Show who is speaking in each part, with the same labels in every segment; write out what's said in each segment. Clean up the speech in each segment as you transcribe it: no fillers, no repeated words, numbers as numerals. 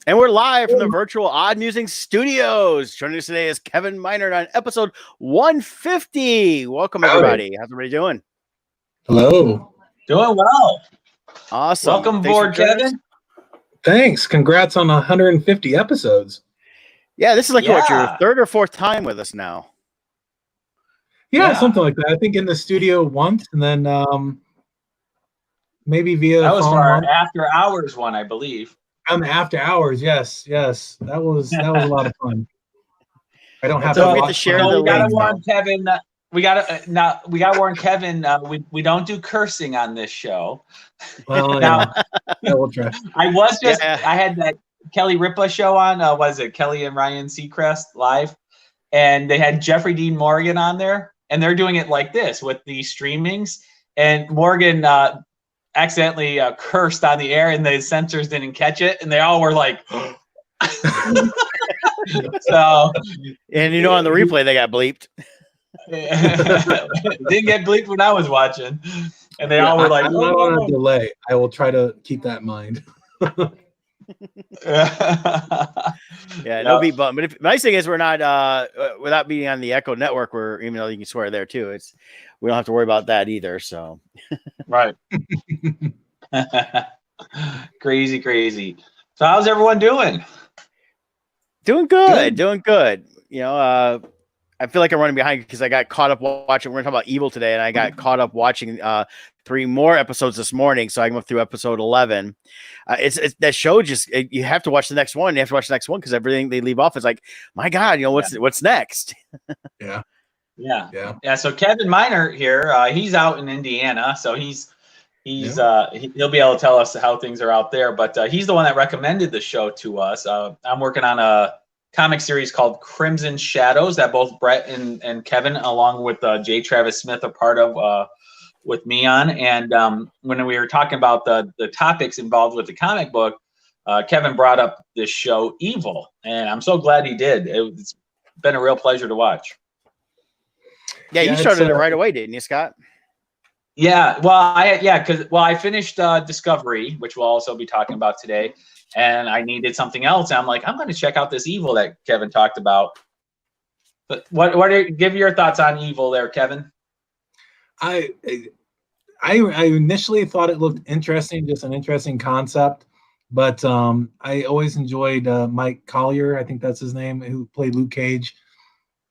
Speaker 1: And we're live from the virtual Odd Musings studios. Joining us today is Kevin Minard on episode 150. Welcome, everybody. How's everybody doing?
Speaker 2: Hello.
Speaker 3: Doing well.
Speaker 1: Awesome.
Speaker 3: Welcome aboard, Kevin.
Speaker 2: Thanks. Congrats on 150 episodes.
Speaker 1: Yeah, this is like what, your third or fourth time with us now?
Speaker 2: Yeah, something like that. I think in the studio once, and then maybe via
Speaker 3: that was
Speaker 2: phone
Speaker 3: for our
Speaker 2: once.
Speaker 3: after hours one, I believe.
Speaker 2: On the after hours, yes. That was a lot of fun. I don't have to
Speaker 1: forget to share the
Speaker 3: we gotta
Speaker 1: link.
Speaker 3: warn Kevin. We gotta warn Kevin. We don't do cursing on this show.
Speaker 2: Well,
Speaker 3: now,
Speaker 2: we'll try.
Speaker 3: I had that Kelly Ripa show on. Was it Kelly and Ryan Seacrest live? And they had Jeffrey Dean Morgan on there, and they're doing it like this with the streamings. And Morgan accidentally cursed on the air, and the censors didn't catch it, and they all were like. So,
Speaker 1: and on the replay they got bleeped.
Speaker 3: It didn't get bleeped when I was watching, and they all were like,
Speaker 2: I'm not on a delay. I will try to keep that in mind.
Speaker 1: No beat button. But nice thing is we're not without being on the Echo network, where even though you can swear there too, we don't have to worry about that either. So
Speaker 3: right. Crazy. So how's everyone doing?
Speaker 1: Doing good. I feel like I'm running behind because I got caught up watching. We're going to talk about Evil today, and I got caught up watching 3 more episodes this morning, so I can go through episode 11. It's that show. You have to watch the next one. You have to watch the next one because everything they leave off is like, my God, what's next?
Speaker 3: Yeah. So Kevin Miner here, he's out in Indiana, so he'll be able to tell us how things are out there. But he's the one that recommended the show to us. I'm working on a comic series called Crimson Shadows that both Brett and Kevin, along with J. Travis Smith, are part of with me on. And when we were talking about the topics involved with the comic book, Kevin brought up this show Evil, and I'm so glad he did. It's been a real pleasure to watch.
Speaker 1: Yeah, you started it right away, didn't you, Scott?
Speaker 3: Yeah, I finished Discovery, which we'll also be talking about today, and I needed something else. And I'm like, I'm going to check out this Evil that Kevin talked about. But give your thoughts on Evil there, Kevin?
Speaker 2: I initially thought it looked interesting, just an interesting concept. But I always enjoyed Mike Collier, I think that's his name, who played Luke Cage.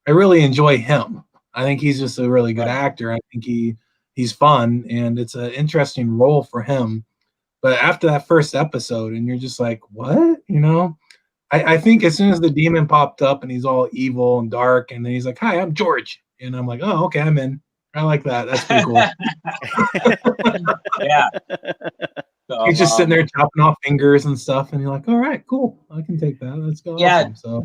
Speaker 2: I really enjoy him. I think he's just a really good actor. I think he's fun, and it's an interesting role for him. But after that first episode, and you're just like, what? I think as soon as the demon popped up and he's all evil and dark, and then he's like, hi, I'm George. And I'm like, oh, okay, I'm in. I like that. That's pretty cool.
Speaker 3: Yeah.
Speaker 2: So, he's just sitting there chopping off fingers and stuff, and you're like, all right, cool. I can take that. Let's go.
Speaker 3: Yeah.
Speaker 2: Awesome. So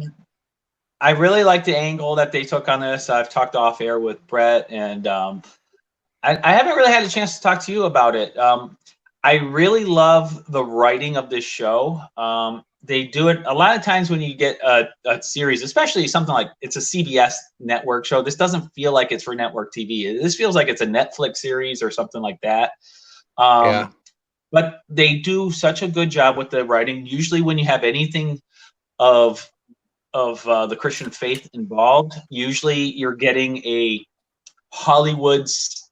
Speaker 3: I really like the angle that they took on this. I've talked off air with Brett, and I haven't really had a chance to talk to you about it. I really love the writing of this show. They do it a lot of times when you get a series, especially something like it's a CBS network show. This doesn't feel like it's for network TV. This feels like it's a Netflix series or something like that. But they do such a good job with the writing. Usually when you have anything of the Christian faith involved, usually you're getting a Hollywood's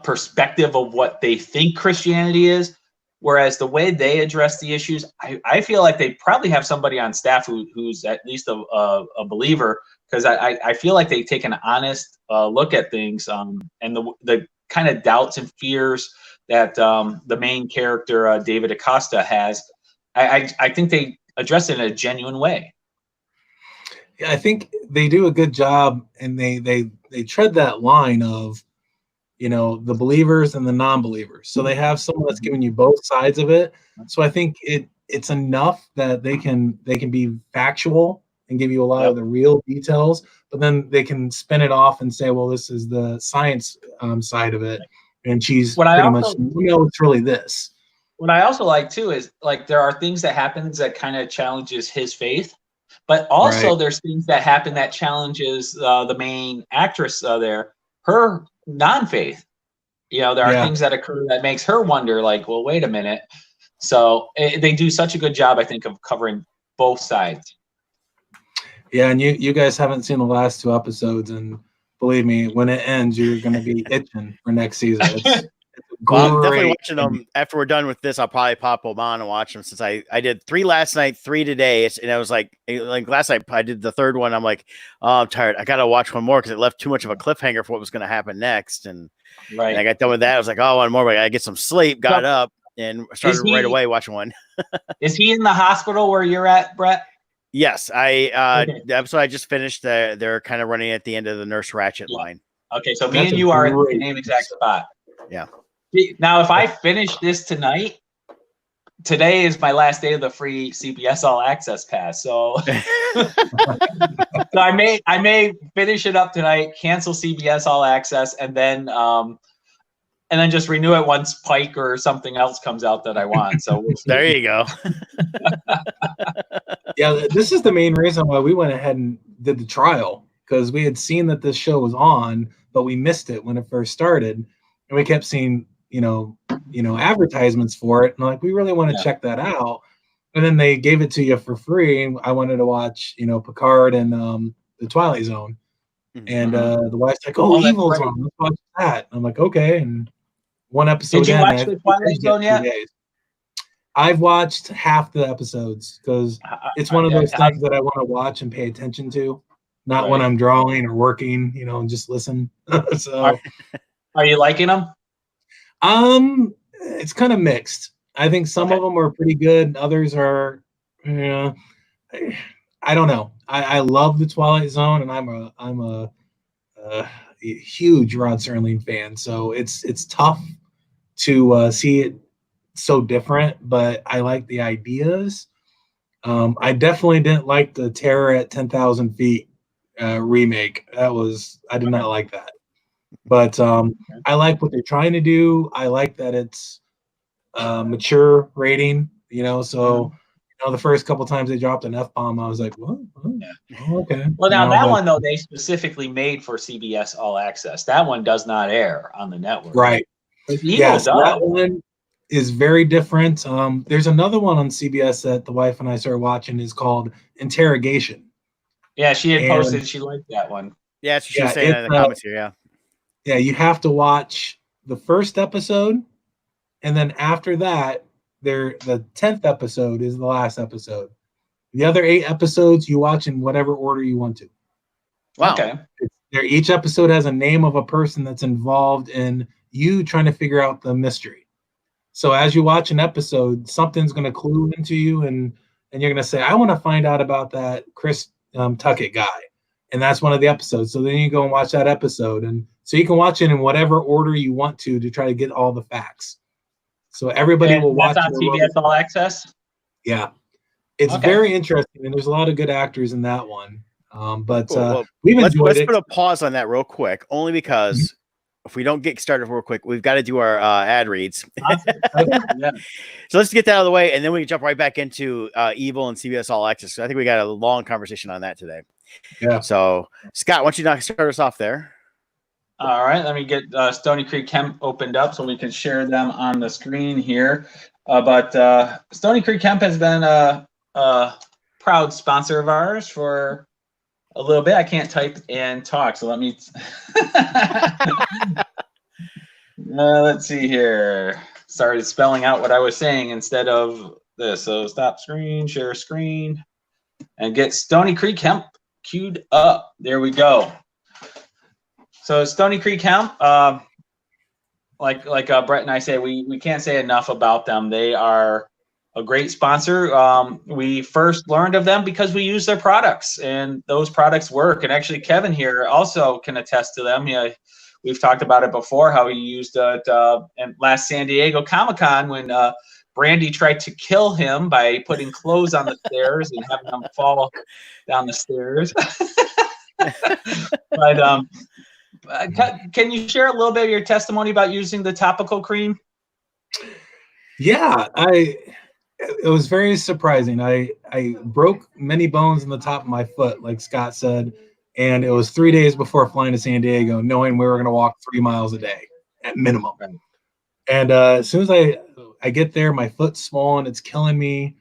Speaker 3: perspective of what they think Christianity is. Whereas the way they address the issues, I feel like they probably have somebody on staff who's at least a believer, because I feel like they take an honest look at things, and the kind of doubts and fears that the main character, David Acosta, has. I think they address it in a genuine way.
Speaker 2: Yeah, I think they do a good job, and they tread that line of, the believers and the non-believers. So they have someone that's giving you both sides of it. So I think it's enough that they can be factual and give you a lot of the real details, but then they can spin it off and say, well, this is the science side of it. And she's it's really this.
Speaker 3: What I also like too is, like, there are things that happens that kind of challenges his faith, but also there's things that happen that challenges the main actress there, her non-faith. There are things that occur that makes her wonder, like, well, wait a minute. So they do such a good job, I think, of covering both sides.
Speaker 2: Yeah, and you guys haven't seen the last 2 episodes, and believe me, when it ends, you're going to be itching for next season. It's
Speaker 1: well, I'm definitely watching them. After we're done with this, I'll probably pop them on and watch them, since I did 3 last night, 3 today. And I was like last night I did the 3rd one. I'm like, oh, I'm tired. I got to watch one more because it left too much of a cliffhanger for what was going to happen next. And I got done with that. I was like, oh, one more, but I got to get some sleep. Got up and started right away watching one.
Speaker 3: Is he in the hospital where you're at, Brett?
Speaker 1: Yes, the episode I just finished, they're kind of running at the end of the Nurse Ratched line.
Speaker 3: Okay, so me and you are in the same exact spot.
Speaker 1: Yeah.
Speaker 3: Now, if I finish this tonight, today is my last day of the free CBS All Access pass. So, so I may finish it up tonight, cancel CBS All Access, and then just renew it once Pike or something else comes out that I want. So
Speaker 1: there you go.
Speaker 2: Yeah, this is the main reason why we went ahead and did the trial, because we had seen that this show was on, but we missed it when it first started, and we kept seeing advertisements for it, and like, we really want to check that out. And then they gave it to you for free. I wanted to watch Picard and the Twilight Zone, and the wife's like, "Oh, Evil's on. Let's watch that." I'm like, "Okay." And one episode.
Speaker 3: Did you watch the Twilight Zone yet?
Speaker 2: I've watched half the episodes because it's one of those things that I want to watch and pay attention to, not when I'm drawing or working, and just listen. So,
Speaker 3: are you liking them?
Speaker 2: It's kind of mixed. I think some of them are pretty good. Others are, I don't know. I love the Twilight Zone, and I'm a huge Rod Serling fan. So it's tough to see it so different, but I like the ideas. I definitely didn't like the Terror at 10,000 Feet remake. I did not like that. But I like what they're trying to do. I like that it's mature rating, so the first couple times they dropped an F-bomb, I was like, what? Oh, okay.
Speaker 3: Well, now that one, though, they specifically made for CBS All Access. That one does not air on the network.
Speaker 2: Right. Yes, that one is very different. There's another one on CBS that the wife and I started watching, is called Interrogation.
Speaker 3: Yeah, she had posted she liked that one.
Speaker 1: Yeah, she was saying that in the comments here, yeah.
Speaker 2: Yeah, you have to watch the first episode, and then after that, the 10th episode is the last episode. The other 8 episodes you watch in whatever order you want to.
Speaker 1: Wow.
Speaker 3: Okay.
Speaker 2: Each episode has a name of a person that's involved in you trying to figure out the mystery. So as you watch an episode, something's going to clue into you, and you're going to say, I want to find out about that Chris Tuckett guy. And that's one of the episodes. So then you go and watch that episode. And so you can watch it in whatever order you want to try to get all the facts. So everybody will watch it.
Speaker 3: That's on CBS All Access?
Speaker 2: Yeah. It's very interesting, and there's a lot of good actors in that one. But we've enjoyed it.
Speaker 1: Let's put a pause on that real quick, only because if we don't get started real quick, we've got to do our ad reads. So let's get that out of the way, and then we can jump right back into Evil and CBS All Access. So I think we got a long conversation on that today.
Speaker 2: Yeah.
Speaker 1: So, Scott, why don't you start us off there?
Speaker 3: All right. Let me get Stony Creek Hemp opened up so we can share them on the screen here. But Stony Creek Hemp has been a proud sponsor of ours for a little bit. I can't type and talk, so let me let's see here. Started spelling out what I was saying instead of this. So stop screen, share screen, and get Stony Creek Hemp queued up. There we go. So Stony Creek Hemp, like Brett and I say, we can't say enough about them. They are a great sponsor. We first learned of them because we use their products, and those products work. And actually, Kevin here also can attest to them. Yeah, we've talked about it before, how he used it in last San Diego Comic-Con when Brandy tried to kill him by putting clothes on the stairs and having them fall down the stairs. But can you share a little bit of your testimony about using the topical cream?
Speaker 2: Yeah, it was very surprising. I broke many bones in the top of my foot, like Scott said, and it was 3 days before flying to San Diego, knowing we were going to walk 3 miles a day at minimum. Right. And as soon as I I get there, my foot's swollen, it's killing me.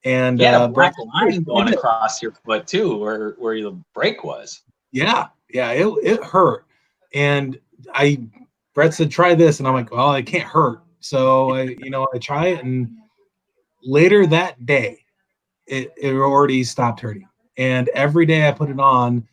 Speaker 2: And
Speaker 3: you had a black line going across your foot too, where the break was.
Speaker 2: Yeah, it hurt. And Brett said, try this, and I'm like, well, it can't hurt. So I try it, and later that day, it already stopped hurting. And every day I put it on,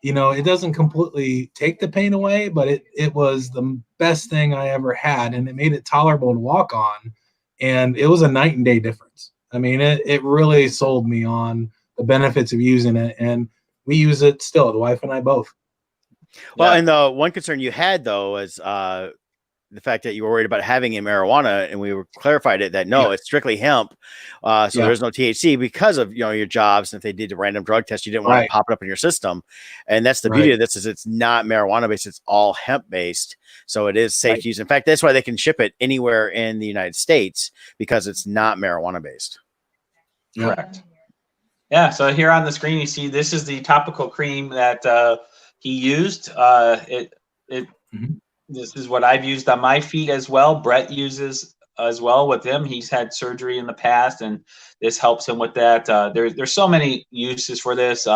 Speaker 2: it doesn't completely take the pain away, but it was the best thing I ever had, and it made it tolerable to walk on. And it was a night and day difference. I mean, it really sold me on the benefits of using it, and we use it still, the wife and I both.
Speaker 1: Well, and the one concern you had though is the fact that you were worried about having a marijuana, and we clarified it that no, it's strictly hemp. So there's no THC because of your jobs. And if they did a random drug test, you didn't want to pop it up in your system. And that's the beauty of this, is it's not marijuana based, it's all hemp based. So it is safe to use. In fact, that's why they can ship it anywhere in the United States, because it's not marijuana based.
Speaker 3: Correct. Yeah. So here on the screen, you see this is the topical cream that he used. This is what I've used on my feet as well. Brett uses as well with him. He's had surgery in the past, and this helps him with that. There's so many uses for this.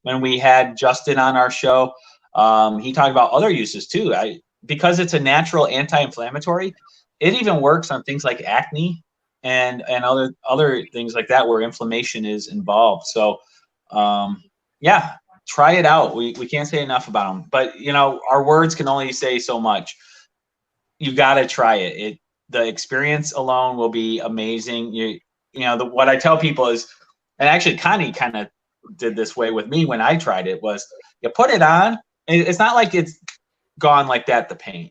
Speaker 3: When we had Justin on our show, he talked about other uses too. Because it's a natural anti-inflammatory, it even works on things like acne and other things like that where inflammation is involved. So, try it out. We can't say enough about them, but our words can only say so much. You got to try it. The experience alone will be amazing. What I tell people is, and actually Connie kind of did this way with me when I tried it, was you put it on, and it's not like it's gone like that, the pain,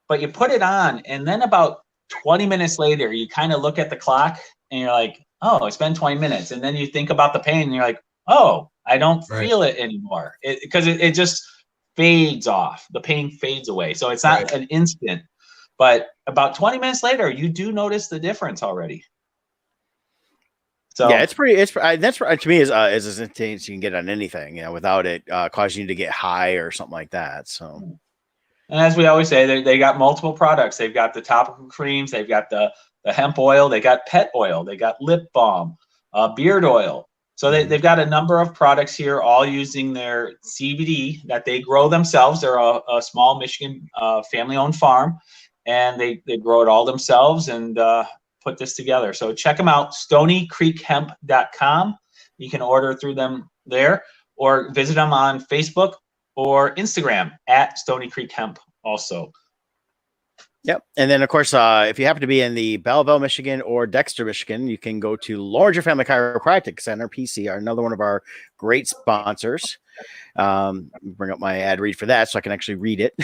Speaker 3: but you put it on, and then about 20 minutes later, you kind of look at the clock and you're like, oh, it's been 20 minutes. And then you think about the pain and you're like, oh, I don't feel it anymore, because it just fades off. The pain fades away. So it's not an instant, but about 20 minutes later, you do notice the difference already. So
Speaker 1: yeah, that's to me is as intense you can get on anything, without it causing you to get high or something like that. So,
Speaker 3: and as we always say, they got multiple products. They've got the topical creams, they've got the hemp oil, they got pet oil, they got lip balm, beard oil. So they've got a number of products here, all using their CBD that they grow themselves. They're a small Michigan family-owned farm, and they grow it all themselves and put this together. So check them out, stonycreekhemp.com. You can order through them there, or visit them on Facebook or Instagram at Stony Creek Hemp also.
Speaker 1: Yep. And then, of course, if you happen to be in the Belleville, Michigan or Dexter, Michigan, you can go to Lawrence Family Chiropractic Center, PC, another one of our great sponsors. Bring up my ad read for that so I can actually read it.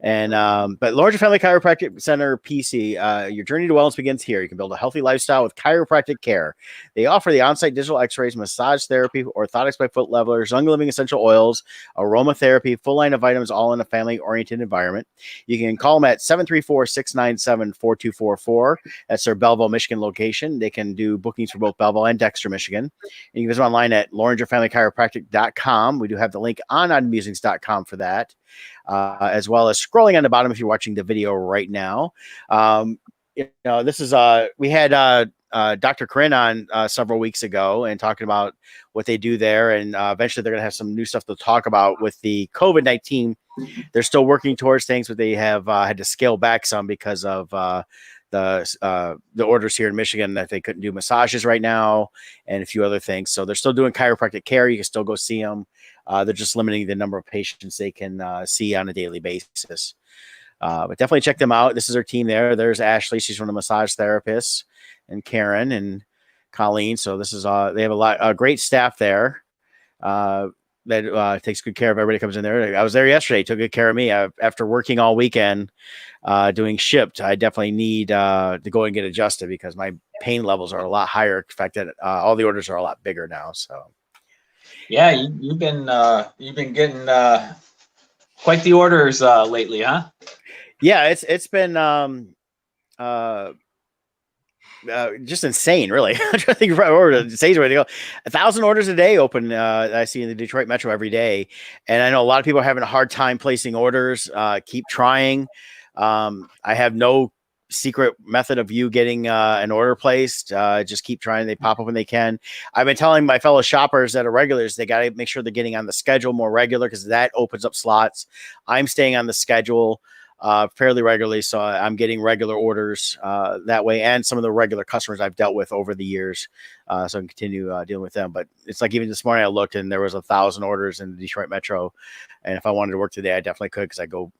Speaker 1: And but Lawrence Family Chiropractic Center, PC, your journey to wellness begins here. You can build a healthy lifestyle with chiropractic care. They offer the on-site digital x-rays, massage therapy, orthotics by foot levelers, young living essential oils, aromatherapy, full line of vitamins, all in a family-oriented environment. You can call them at 734-697-4244. That's their Belleville, Michigan location. They can do bookings for both Belleville and Dexter, Michigan. And you can visit online at lawrengerfamilychiropractic.com. We do have the link on musings.com for that. As well as scrolling on the bottom if you're watching the video right now. This is we had Dr. Corinne on several weeks ago and talking about what they do there, and eventually they're going to have some new stuff to talk about with the COVID-19. They're still working towards things, but they have had to scale back some because of the orders here in Michigan that they couldn't do massages right now and a few other things. So they're still doing chiropractic care. You can still go see them. They're just limiting the number of patients they can see on a daily basis. But definitely check them out. This is their team there. There's Ashley. She's one of the massage therapists, and Karen and Colleen. So this is they have a great staff there that takes good care of everybody that comes in there. I was there yesterday, took good care of me. After working all weekend doing Shipt, I definitely need to go and get adjusted because my pain levels are a lot higher. In fact, that all the orders are a lot bigger now. So.
Speaker 3: Yeah, you've been getting quite the orders lately, huh?
Speaker 1: Yeah, it's been just insane, really. I'm trying to think of the stage way to go. 1,000 orders a day open. I see in the Detroit Metro every day, and I know a lot of people are having a hard time placing orders. Keep trying. I have no secret method of you getting an order placed. Just keep trying. They pop up when they can. I've been telling my fellow shoppers that are regulars, they got to make sure they're getting on the schedule more regular because that opens up slots. I'm staying on the schedule fairly regularly, so I'm getting regular orders that way, and some of the regular customers I've dealt with over the years, so I can continue dealing with them. But it's like even this morning I looked and there was 1,000 orders in the Detroit Metro, and if I wanted to work today, I definitely could because I could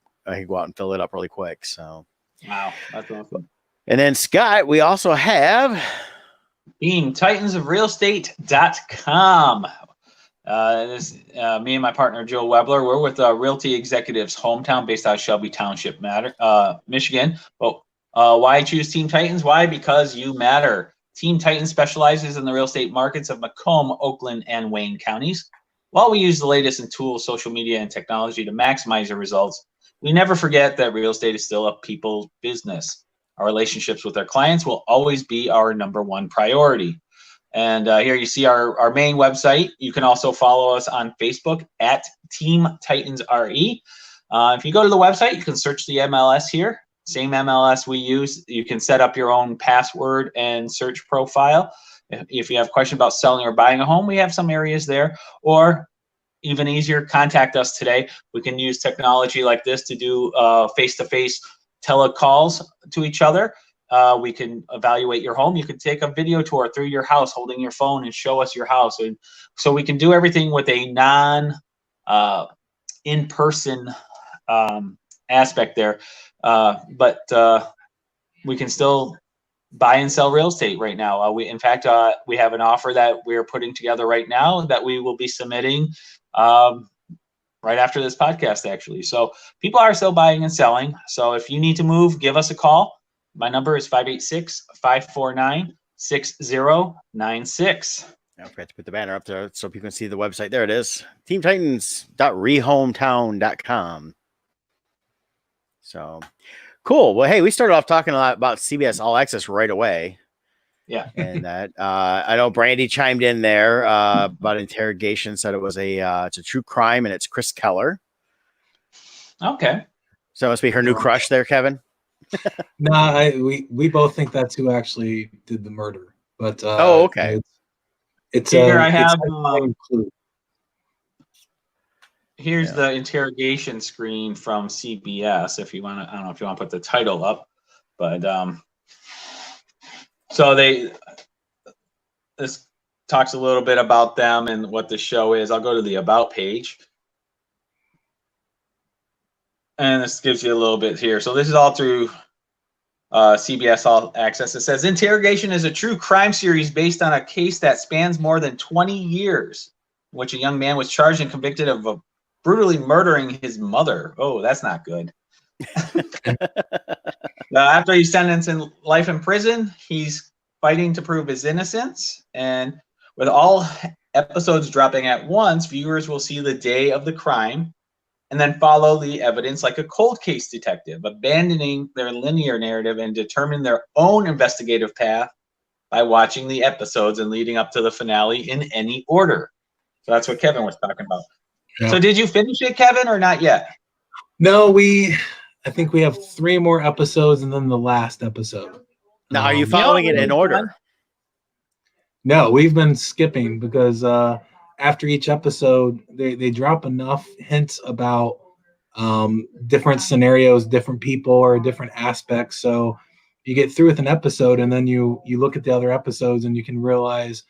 Speaker 1: go out and fill it up really quick. So
Speaker 3: wow, that's awesome.
Speaker 1: And then Scott, we also have
Speaker 3: Being TitansOfRealEstate.com. Me and my partner Joe Webler, we're with Realty Executives Hometown, based out of Shelby Township, Michigan. But why choose Team Titans? Why? Because you matter. Team Titans specializes in the real estate markets of Macomb, Oakland, and Wayne counties. While we use the latest in tools, social media, and technology to maximize your results, we never forget that real estate is still a people's business. Our relationships with our clients will always be our number one priority. And here you see our main website. You can also follow us on Facebook at Team Titans RE. If you go to the website, you can search the MLS here. Same MLS we use. You can set up your own password and search profile. If you have a question about selling or buying a home, we have some areas there. Or even easier, contact us today. We can use technology like this to do face-to-face telecalls to each other. We can evaluate your home. You can take a video tour through your house holding your phone and show us your house. And so we can do everything with a in-person aspect there. But we can still buy and sell real estate right now. In fact, we have an offer that we're putting together right now that we will be submitting right after this podcast, actually. So people are still buying and selling. So if you need to move, give us a call. My number is 586-549-6096.
Speaker 1: I forgot to put the banner up there so people can see the website. There it is. TeamTitans.rehometown.com. So cool. Well, hey, we started off talking a lot about CBS All Access right away.
Speaker 3: Yeah.
Speaker 1: And that I know Brandy chimed in there about interrogation, said it's a true crime, and it's Chris Keller.
Speaker 3: Okay.
Speaker 1: So it must be her new crush there, Kevin.
Speaker 2: No, we both think that's who actually did the murder. But
Speaker 1: okay.
Speaker 2: It's
Speaker 3: here I have. Here's the interrogation screen from CBS. If you want to, I don't know if you want to put the title up, but so this talks a little bit about them and what the show is. I'll go to the about page. And this gives you a little bit here. So this is all through CBS All Access. It says, Interrogation is a true crime series based on a case that spans more than 20 years, in which a young man was charged and convicted of brutally murdering his mother. Oh, that's not good. After he's sentenced in life in prison, he's fighting to prove his innocence. And with all episodes dropping at once, viewers will see the day of the crime and then follow the evidence like a cold case detective, abandoning their linear narrative and determine their own investigative path by watching the episodes and leading up to the finale in any order. So that's what Kevin was talking about. Yeah. So did you finish it, Kevin, or not yet?
Speaker 2: No, I think we have 3 more episodes and then the last episode.
Speaker 1: Now, are you following it in order?
Speaker 2: No, we've been skipping because after each episode, they drop enough hints about different scenarios, different people, or different aspects. So you get through with an episode, and then you look at the other episodes, and you can realize,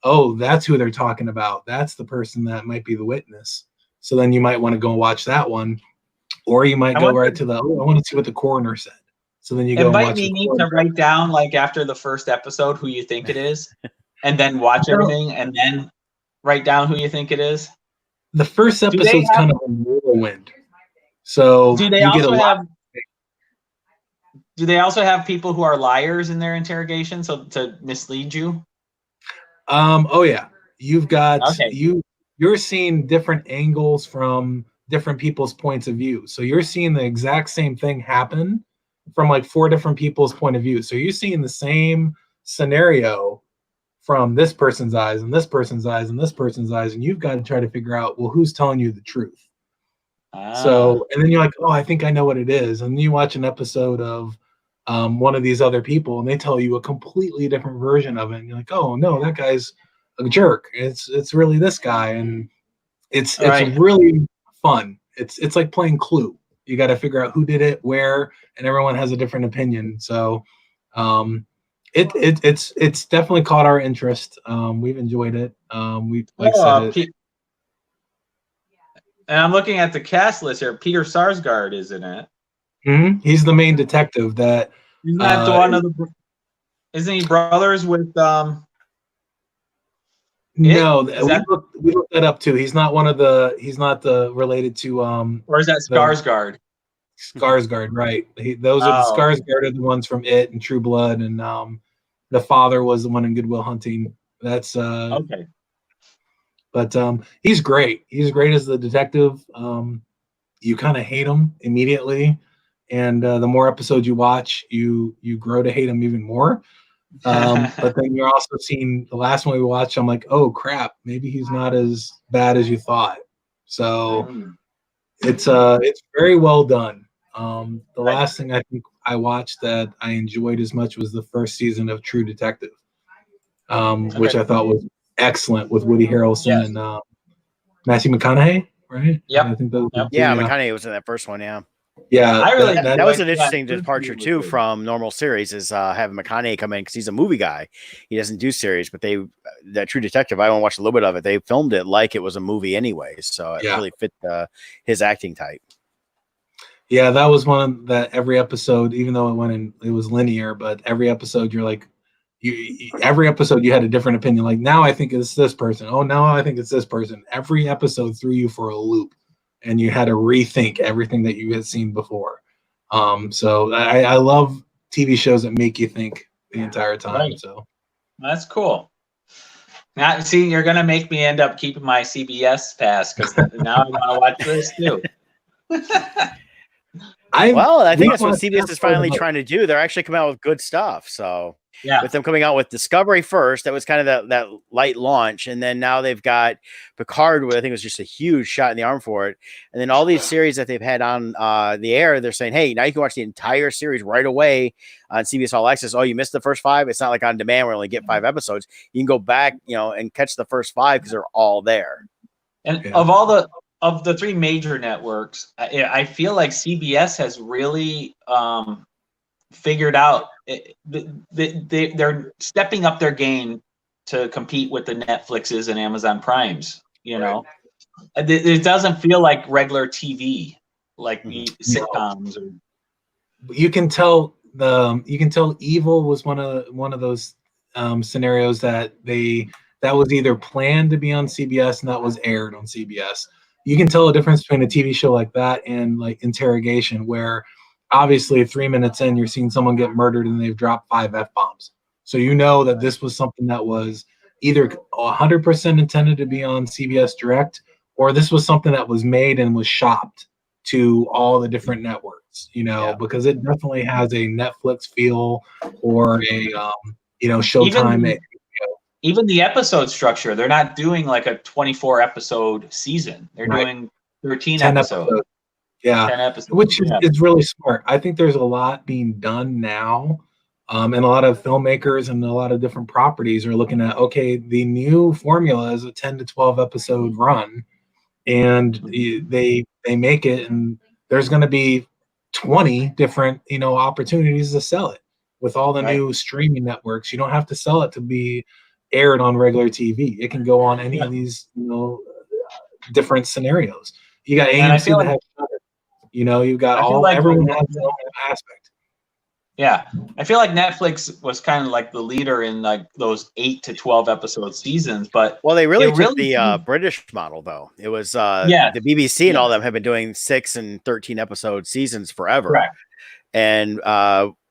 Speaker 2: oh, that's who they're talking about. That's the person that might be the witness. So then you might want to go watch that one, or you might go right to I want to see what the coroner said. So then you go and watch.
Speaker 3: You need to write down, like after the first episode, who you think it is, and then watch everything, and then write down who you think it is.
Speaker 2: The first episode's kind of a whirlwind. So
Speaker 3: do they also have people who are liars in their interrogation, so to mislead you?
Speaker 2: Oh yeah. You've got you're seeing different angles from different people's points of view. So you're seeing the exact same thing happen from like 4 different people's point of view. So you're seeing the same scenario from this person's eyes and this person's eyes and this person's eyes, and you've got to try to figure out, well, who's telling you the truth? So, and then you're like, oh, I think I know what it is. And you watch an episode of one of these other people, and they tell you a completely different version of it, and you're like, oh no, that guy's a jerk. It's really this guy, and it's really fun. It's like playing Clue. You got to figure out who did it, where, and everyone has a different opinion. So it's definitely caught our interest. We've enjoyed it. We like said it.
Speaker 3: And I'm looking at the cast list here. Peter Sarsgaard is in it.
Speaker 2: Mm-hmm. He's the main detective. That
Speaker 3: isn't that the one of the? Isn't he brothers with?
Speaker 2: No, we looked that up too. He's not one of the. He's not the related to.
Speaker 3: Or is that Skarsgård?
Speaker 2: Skarsgård, right? Those are the Skarsgård are the ones from It and True Blood, and the father was the one in Good Will Hunting. That's
Speaker 3: okay.
Speaker 2: But he's great. He's great as the detective. You kind of hate him immediately, and the more episodes you watch, you grow to hate him even more. But then you're also seeing the last one we watched. I'm like, oh crap, maybe he's not as bad as you thought. So it's very well done. The last thing I think I watched that I enjoyed as much was the first season of True Detective, which I thought was excellent with Woody Harrelson and Matthew McConaughey, right?
Speaker 3: Yep.
Speaker 2: I think
Speaker 1: McConaughey was in that first one.
Speaker 2: Yeah,
Speaker 1: that was an interesting departure too from normal series. Is having McConaughey come in because he's a movie guy. He doesn't do series, but that True Detective, I only watched a little bit of it. They filmed it like it was a movie anyway, so it really fit his acting type.
Speaker 2: Yeah, that was one that every episode, even though it was linear, but every episode you're like, every episode you had a different opinion. Like, now I think it's this person. Oh, now I think it's this person. Every episode threw you for a loop, and you had to rethink everything that you had seen before. So I love TV shows that make you think the entire time. Right. So
Speaker 3: that's cool. Now, see, you're gonna make me end up keeping my CBS pass because now I want to watch this too.
Speaker 1: I think that's what CBS is finally trying to do. They're actually coming out with good stuff. So with them coming out with Discovery first, that was kind of that light launch, and then now they've got Picard, where I think it was just a huge shot in the arm for it. And then all these series that they've had on the air, they're saying, hey, now you can watch the entire series right away on CBS All Access. Oh, you missed the first 5? It's not like on demand where you only get 5 episodes. You can go back, and catch the first 5 because they're all there.
Speaker 3: And of the 3 major networks, I feel like CBS has really figured out they're stepping up their game to compete with the Netflixes and Amazon Primes. It doesn't feel like regular TV, like sitcoms.
Speaker 2: You can tell Evil was one of those scenarios that was either planned to be on CBS and that was aired on CBS. You can tell a difference between a TV show like that and like Interrogation, where obviously 3 minutes in, you're seeing someone get murdered and they've dropped 5 F-bombs. So you know that this was something that was either 100% intended to be on CBS Direct, or this was something that was made and was shopped to all the different networks, because it definitely has a Netflix feel or a, Showtime.
Speaker 3: Even the episode structure, they're not doing like a 24 episode season. They're doing 13 episodes.
Speaker 2: Yeah,
Speaker 3: 10 episodes.
Speaker 2: Which is really smart. I think there's a lot being done now, and a lot of filmmakers and a lot of different properties are looking at, okay, the new formula is a 10 to 12 episode run, and they make it, and there's going to be 20 different opportunities to sell it with all the new streaming networks. You don't have to sell it to be aired on regular TV. It can go on any of these different scenarios. You got AMC that has you've got everyone has their own aspect.
Speaker 3: Yeah, I feel like Netflix was kind of like the leader in like those 8 to 12 episode seasons, but
Speaker 1: they really took the British model though. It was the BBC and all of them have been doing 6 and 13 episode seasons forever.
Speaker 3: Correct.
Speaker 1: And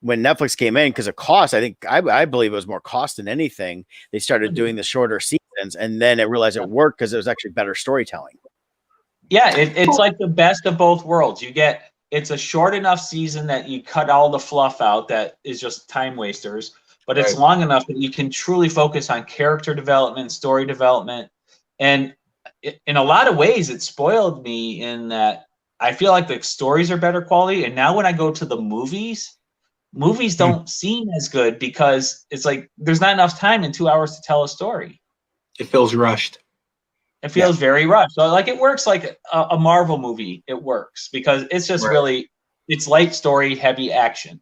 Speaker 1: when Netflix came in, because of cost, I believe it was more cost than anything. They started doing the shorter seasons, and then it realized it worked because it was actually better storytelling.
Speaker 3: Yeah, it's like the best of both worlds. It's a short enough season that you cut all the fluff out that is just time wasters, but it's long enough that you can truly focus on character development, story development. And in a lot of ways, it spoiled me in that I feel like the stories are better quality. And now when I go to the movies, movies don't seem as good because it's like there's not enough time in 2 hours to tell a story.
Speaker 2: It feels rushed.
Speaker 3: It feels very rushed. So like it works like a Marvel movie. It works because it's just really, it's light story, heavy action.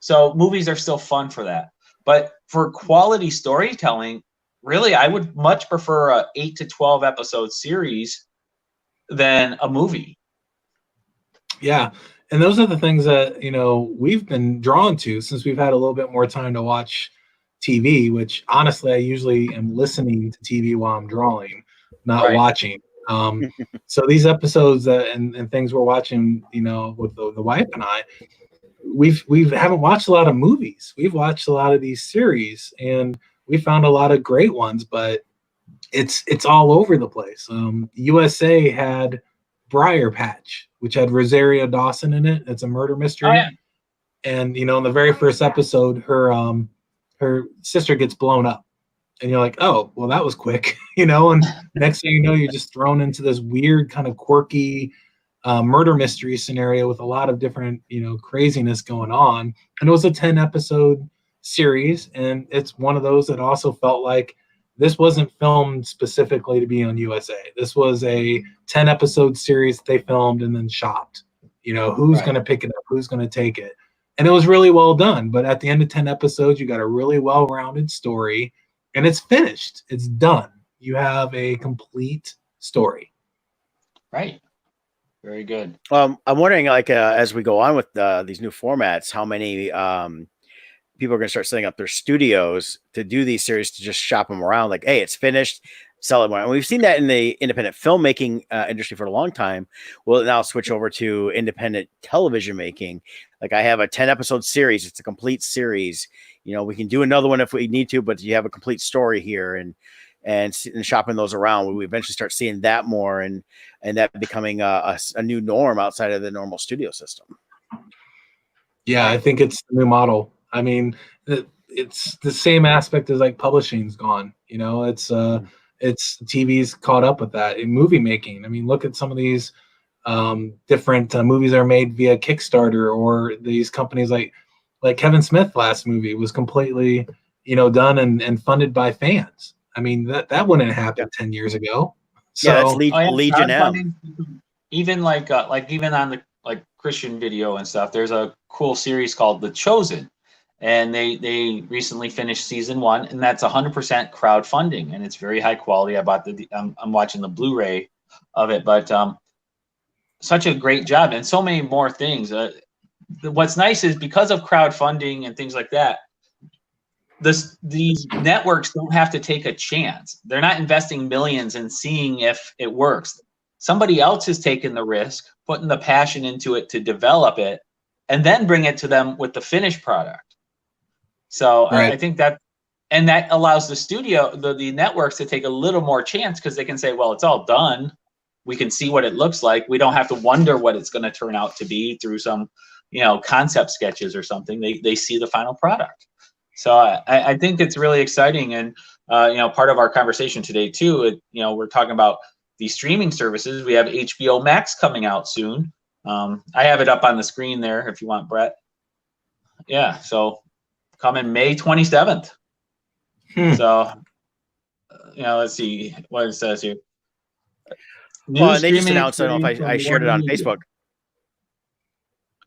Speaker 3: So movies are still fun for that. But for quality storytelling, really, I would much prefer a 8 to 12 episode series than a movie.
Speaker 2: Yeah. And those are the things that, we've been drawn to since we've had a little bit more time to watch TV, which honestly, I usually am listening to TV while I'm drawing, not watching. So these episodes and things we're watching, with the wife and I, we haven't watched a lot of movies. We've watched a lot of these series, and we found a lot of great ones, but it's all over the place. USA had Briar Patch, which had Rosario Dawson in it. It's a murder mystery.
Speaker 3: Oh, yeah.
Speaker 2: And in the very first episode, her sister gets blown up. And you're like, oh, well, that was quick, and next thing you know, you're just thrown into this weird kind of quirky murder mystery scenario with a lot of different, craziness going on. And it was a 10 episode series. And it's one of those that also felt like this wasn't filmed specifically to be on USA. This was a 10 episode series that they filmed and then shot. Who's going to pick it up? Who's going to take it? And it was really well done. But at the end of 10 episodes, you got a really well-rounded story. And it's finished. It's done. You have a complete story.
Speaker 3: Right. Very good.
Speaker 1: I'm wondering, like, as we go on with these new formats, how many people are going to start setting up their studios to do these series to just shop them around? Like, hey, it's finished, sell it more. And we've seen that in the independent filmmaking industry for a long time. Will it now switch over to independent television making? Like, I have a 10 episode series. It's a complete series. We can do another one if we need to, but you have a complete story here, and shopping those around. We eventually start seeing that more, and that becoming a new norm outside of the normal studio system.
Speaker 2: Yeah, I think it's the new model. I mean, it's the same aspect as like publishing's gone. It's TV's caught up with that in movie making. I mean, look at some of these different movies that are made via Kickstarter, or these companies like Kevin Smith last movie was completely, done and funded by fans. I mean, that wouldn't happen 10 years ago. So
Speaker 1: that's Legion M.
Speaker 3: Even even on the Christian video and stuff, there's a cool series called The Chosen, and they recently finished season 1, and that's 100% crowdfunding, and it's very high quality. I bought I'm watching the Blu-ray of it, but such a great job, and so many more things. What's nice is because of crowdfunding and things like that, these networks don't have to take a chance. They're not investing millions and seeing if it works. Somebody else is taking the risk, putting the passion into it to develop it, and then bring it to them with the finished product. So I think that allows the studio, the networks, to take a little more chance, because they can say, well, it's all done. We can see what it looks like. We don't have to wonder what it's going to turn out to be through some concept sketches or something. They see the final product. So I think it's really exciting. And, part of our conversation today too, we're talking about these streaming services. We have HBO Max coming out soon. I have it up on the screen there if you want, Brett. Yeah. So coming May 27th. So, let's see what it says here.
Speaker 1: Well, they just announced, I don't know if I shared it on Facebook.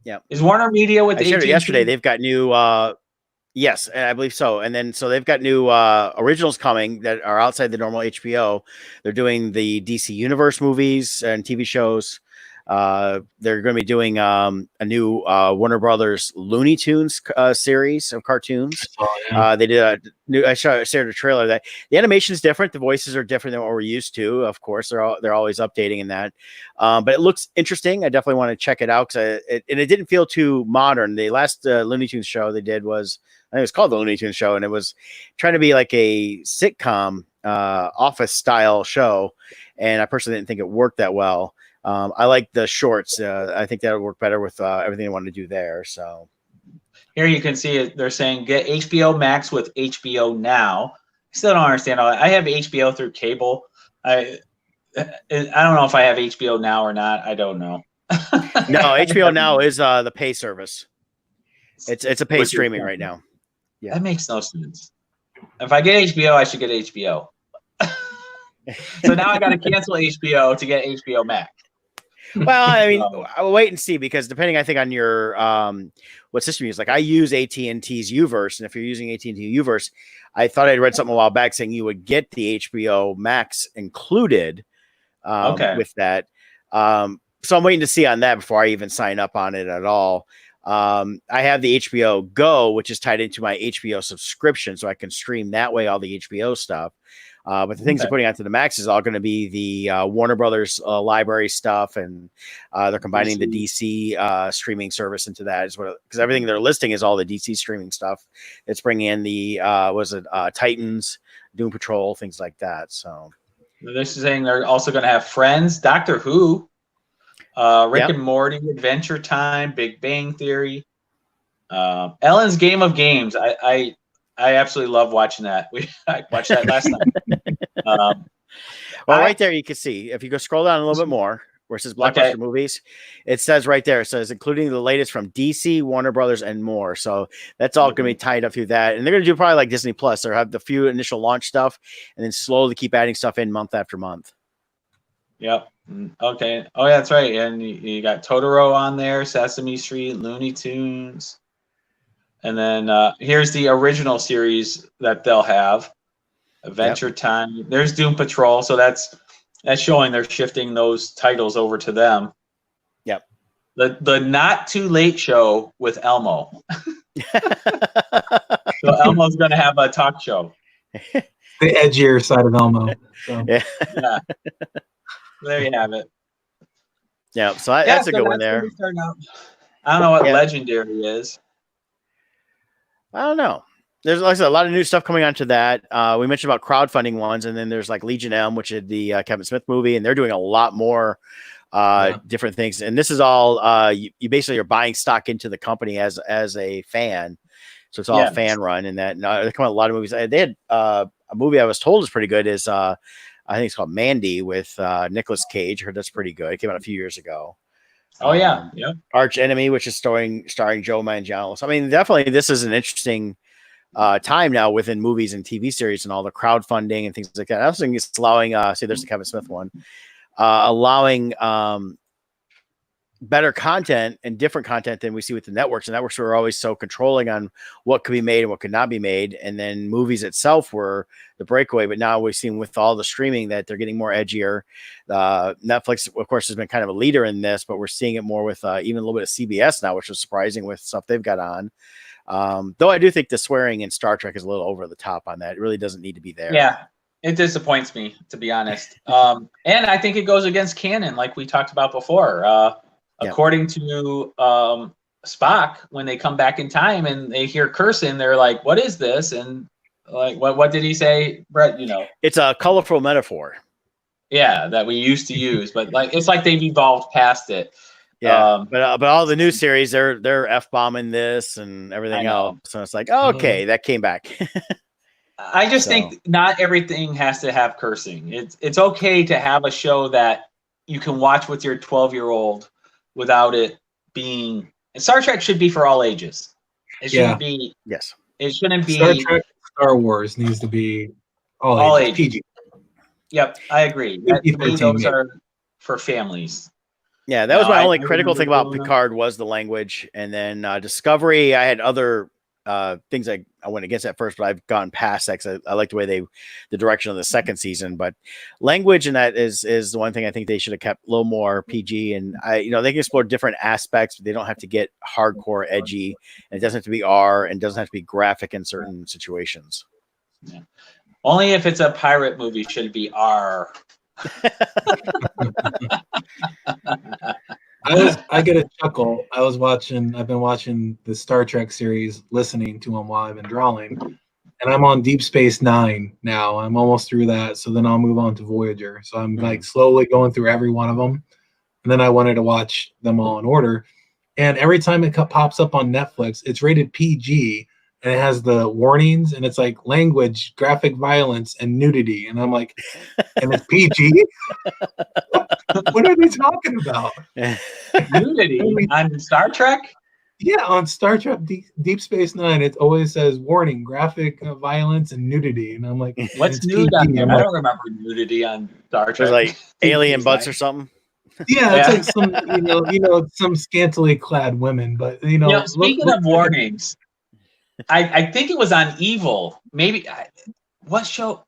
Speaker 1: Yeah.
Speaker 3: Is Warner Media with
Speaker 1: I shared it yesterday. They've got new, yes, I believe so. And then, so they've got new originals coming that are outside the normal HBO. They're doing the DC Universe movies and TV shows. They're going to be doing a new Warner Brothers Looney Tunes series of cartoons. They did a new. I shared a trailer that the animation is different. The voices are different than what we're used to. Of course, they're always updating in that. But it looks interesting. I definitely want to check it out, because it didn't feel too modern. The last Looney Tunes show they did was, I think it was called the Looney Tunes Show, and it was trying to be like a sitcom, office style show. And I personally didn't think it worked that well. I like the shorts. I think that would work better with everything they want to do there. So
Speaker 3: here you can see it. They're saying get HBO Max with HBO Now. I still don't understand all that. I have HBO through cable. I don't know if I have HBO Now or not. I don't know.
Speaker 1: No, HBO Now is the pay service. It's a paid streaming right now. Yeah,
Speaker 3: that makes no sense. If I get HBO, I should get HBO. So now I got to cancel HBO to get HBO Max.
Speaker 1: Well, I mean, I'll wait and see, because depending, I think, on your what system you use. Like, I use AT&T's Uverse, and if you're using AT&T Uverse, I thought I'd read something a while back saying you would get the HBO Max included with that. So I'm waiting to see on that before I even sign up on it at all. I have the HBO Go, which is tied into my HBO subscription, so I can stream that way all the HBO stuff. But the things they're putting onto the Max is all going to be the Warner Brothers library stuff, and they're combining the DC streaming service into that as well, because everything they're listing is all the DC streaming stuff. It's bringing in the Titans, Doom Patrol, things like that. So
Speaker 3: they're saying they're also going to have Friends, Doctor Who, Rick and Morty, Adventure Time, Big Bang Theory, Ellen's Game of Games. I absolutely love watching that. I watched that last night.
Speaker 1: Right there, you can see, if you go scroll down a little bit more, where it says Blockbuster Movies, it says right there, it says including the latest from DC, Warner Brothers, and more. So that's all going to be tied up through that. And they're going to do probably like Disney Plus. They'll have the few initial launch stuff and then slowly keep adding stuff in month after month.
Speaker 3: Yep. Okay. Oh, yeah, that's right. And you got Totoro on there, Sesame Street, Looney Tunes. And then here's the original series that they'll have, Adventure Time. There's Doom Patrol, so that's showing they're shifting those titles over to them.
Speaker 1: Yep.
Speaker 3: The Not Too Late Show with Elmo. So Elmo's going to have a talk show.
Speaker 2: The edgier side of Elmo. So.
Speaker 3: Yeah. There you have it.
Speaker 1: Yeah, so that's a good one there.
Speaker 3: I don't know what Legendary is.
Speaker 1: I don't know. There's, like I said, a lot of new stuff coming onto that. We mentioned about crowdfunding ones, and then there's like Legion M, which is the Kevin Smith movie, and they're doing a lot more different things. And this is all you basically are buying stock into the company as a fan, so it's all fan run. And that they come out a lot of movies. They had a movie I was told is pretty good. Is I think it's called Mandy with Nicolas Cage. I heard that's pretty good. It came out a few years ago.
Speaker 3: Oh yeah.
Speaker 1: Arch Enemy, which is starring Joe Manganiello. So I mean, definitely this is an interesting time now within movies and TV series and all the crowdfunding and things like that. I also think it's allowing say there's the Kevin Smith one, allowing better content and different content than we see with the networks. And networks were always so controlling on what could be made and what could not be made. And then movies itself were the breakaway. But now we've seen with all the streaming that they're getting more edgier. Netflix, of course, has been kind of a leader in this, but we're seeing it more with even a little bit of CBS now, which is surprising with stuff they've got on. Though I do think the swearing in Star Trek is a little over the top on that. It really doesn't need to be there.
Speaker 3: Yeah, it disappoints me, to be honest. And I think it goes against canon, like we talked about before. According to Spock, when they come back in time and they hear cursing, they're like, "What is this?" And like, what did he say, Brett? You know,
Speaker 1: it's a colorful metaphor.
Speaker 3: Yeah, that we used to use, but like it's like they've evolved past it.
Speaker 1: Yeah, but all the new series, they're F-bombing this and everything else. So it's like, okay, that came back.
Speaker 3: I just think not everything has to have cursing. It's okay to have a show that you can watch with your 12-year-old without it being. Star Trek should be for all ages. It shouldn't be.
Speaker 1: Yes.
Speaker 3: It shouldn't be.
Speaker 2: Star Trek, Star Wars needs to be all ages. PG.
Speaker 3: Yep, I agree. Those are for families.
Speaker 1: Yeah, that was my only critical thing about Picard was the language. And then Discovery, I had other things I went against at first, but I've gone past that because I like the way the direction of the second season. But language and that is the one thing I think they should have kept a little more PG. And they can explore different aspects, but they don't have to get hardcore edgy. And it doesn't have to be R, and doesn't have to be graphic in certain situations.
Speaker 3: Yeah. Only if it's a pirate movie should it be R.
Speaker 2: I get a chuckle. I've been watching the Star Trek series, listening to them while I've been drawing, and I'm on Deep Space Nine now. I'm almost through that, so then I'll move on to Voyager. So I'm like slowly going through every one of them, and then I wanted to watch them all in order. And every time it pops up on Netflix, it's rated PG, and it has the warnings, and it's like language, graphic violence, and nudity. And I'm like, and it's PG? What are they talking about?
Speaker 3: Nudity on Star Trek?
Speaker 2: Yeah, on Star Trek Deep Space Nine, it always says warning: graphic violence and nudity, and I'm like,
Speaker 3: what's
Speaker 2: it's
Speaker 3: nude on
Speaker 2: PG.
Speaker 3: there?
Speaker 2: I'm
Speaker 3: I
Speaker 2: like,
Speaker 3: don't remember nudity on Star
Speaker 1: There's
Speaker 3: Trek.
Speaker 1: like alien
Speaker 3: Deep
Speaker 1: butts
Speaker 3: Space
Speaker 1: or something.
Speaker 2: yeah, it's
Speaker 3: Yeah.
Speaker 2: like some, some scantily clad women, but
Speaker 3: Speaking of warnings, I think it was on Evil. Maybe what show?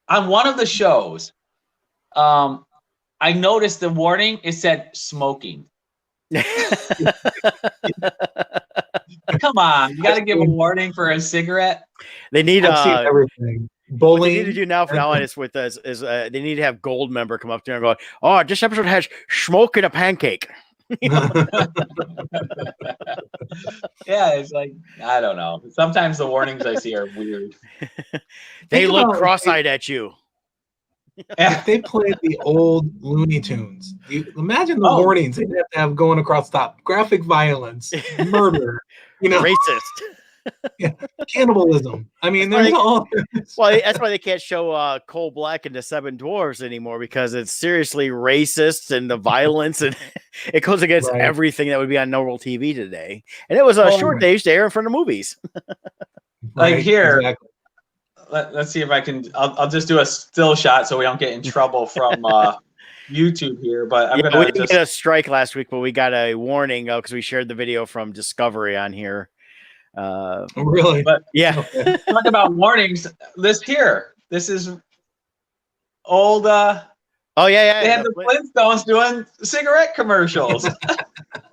Speaker 3: On one of the shows, I noticed the warning. It said smoking. Come on, you got to give a warning for a cigarette.
Speaker 1: They need
Speaker 2: I've seen everything.
Speaker 1: What they need to
Speaker 2: Bullying.
Speaker 1: do now from now on is they need to have Gold member come up there and go, oh, this episode has smoke in a pancake.
Speaker 3: Yeah, it's like, I don't know. Sometimes the warnings I see are weird.
Speaker 1: They
Speaker 2: Think
Speaker 1: look
Speaker 2: about
Speaker 1: cross-eyed at you.
Speaker 2: If they played the old Looney Tunes, imagine the warnings they'd have to have going across top: graphic violence, murder,
Speaker 1: Racist.
Speaker 2: yeah, cannibalism. I mean, there's all.
Speaker 1: Well, that's why they can't show Coal Black and the Seven Dwarfs anymore, because it's seriously racist and the violence, and it goes against everything that would be on normal TV today. And it was a short day to air in front of movies.
Speaker 3: Like here, exactly. Let's see if I can. I'll just do a still shot so we don't get in trouble from YouTube here. But I'm gonna.
Speaker 1: We didn't get a strike last week, but we got a warning because we shared the video from Discovery on here.
Speaker 2: Really?
Speaker 3: But
Speaker 1: yeah.
Speaker 3: Okay. Talk about warnings. This is old.
Speaker 1: Oh yeah.
Speaker 3: They had the Flintstones doing cigarette commercials.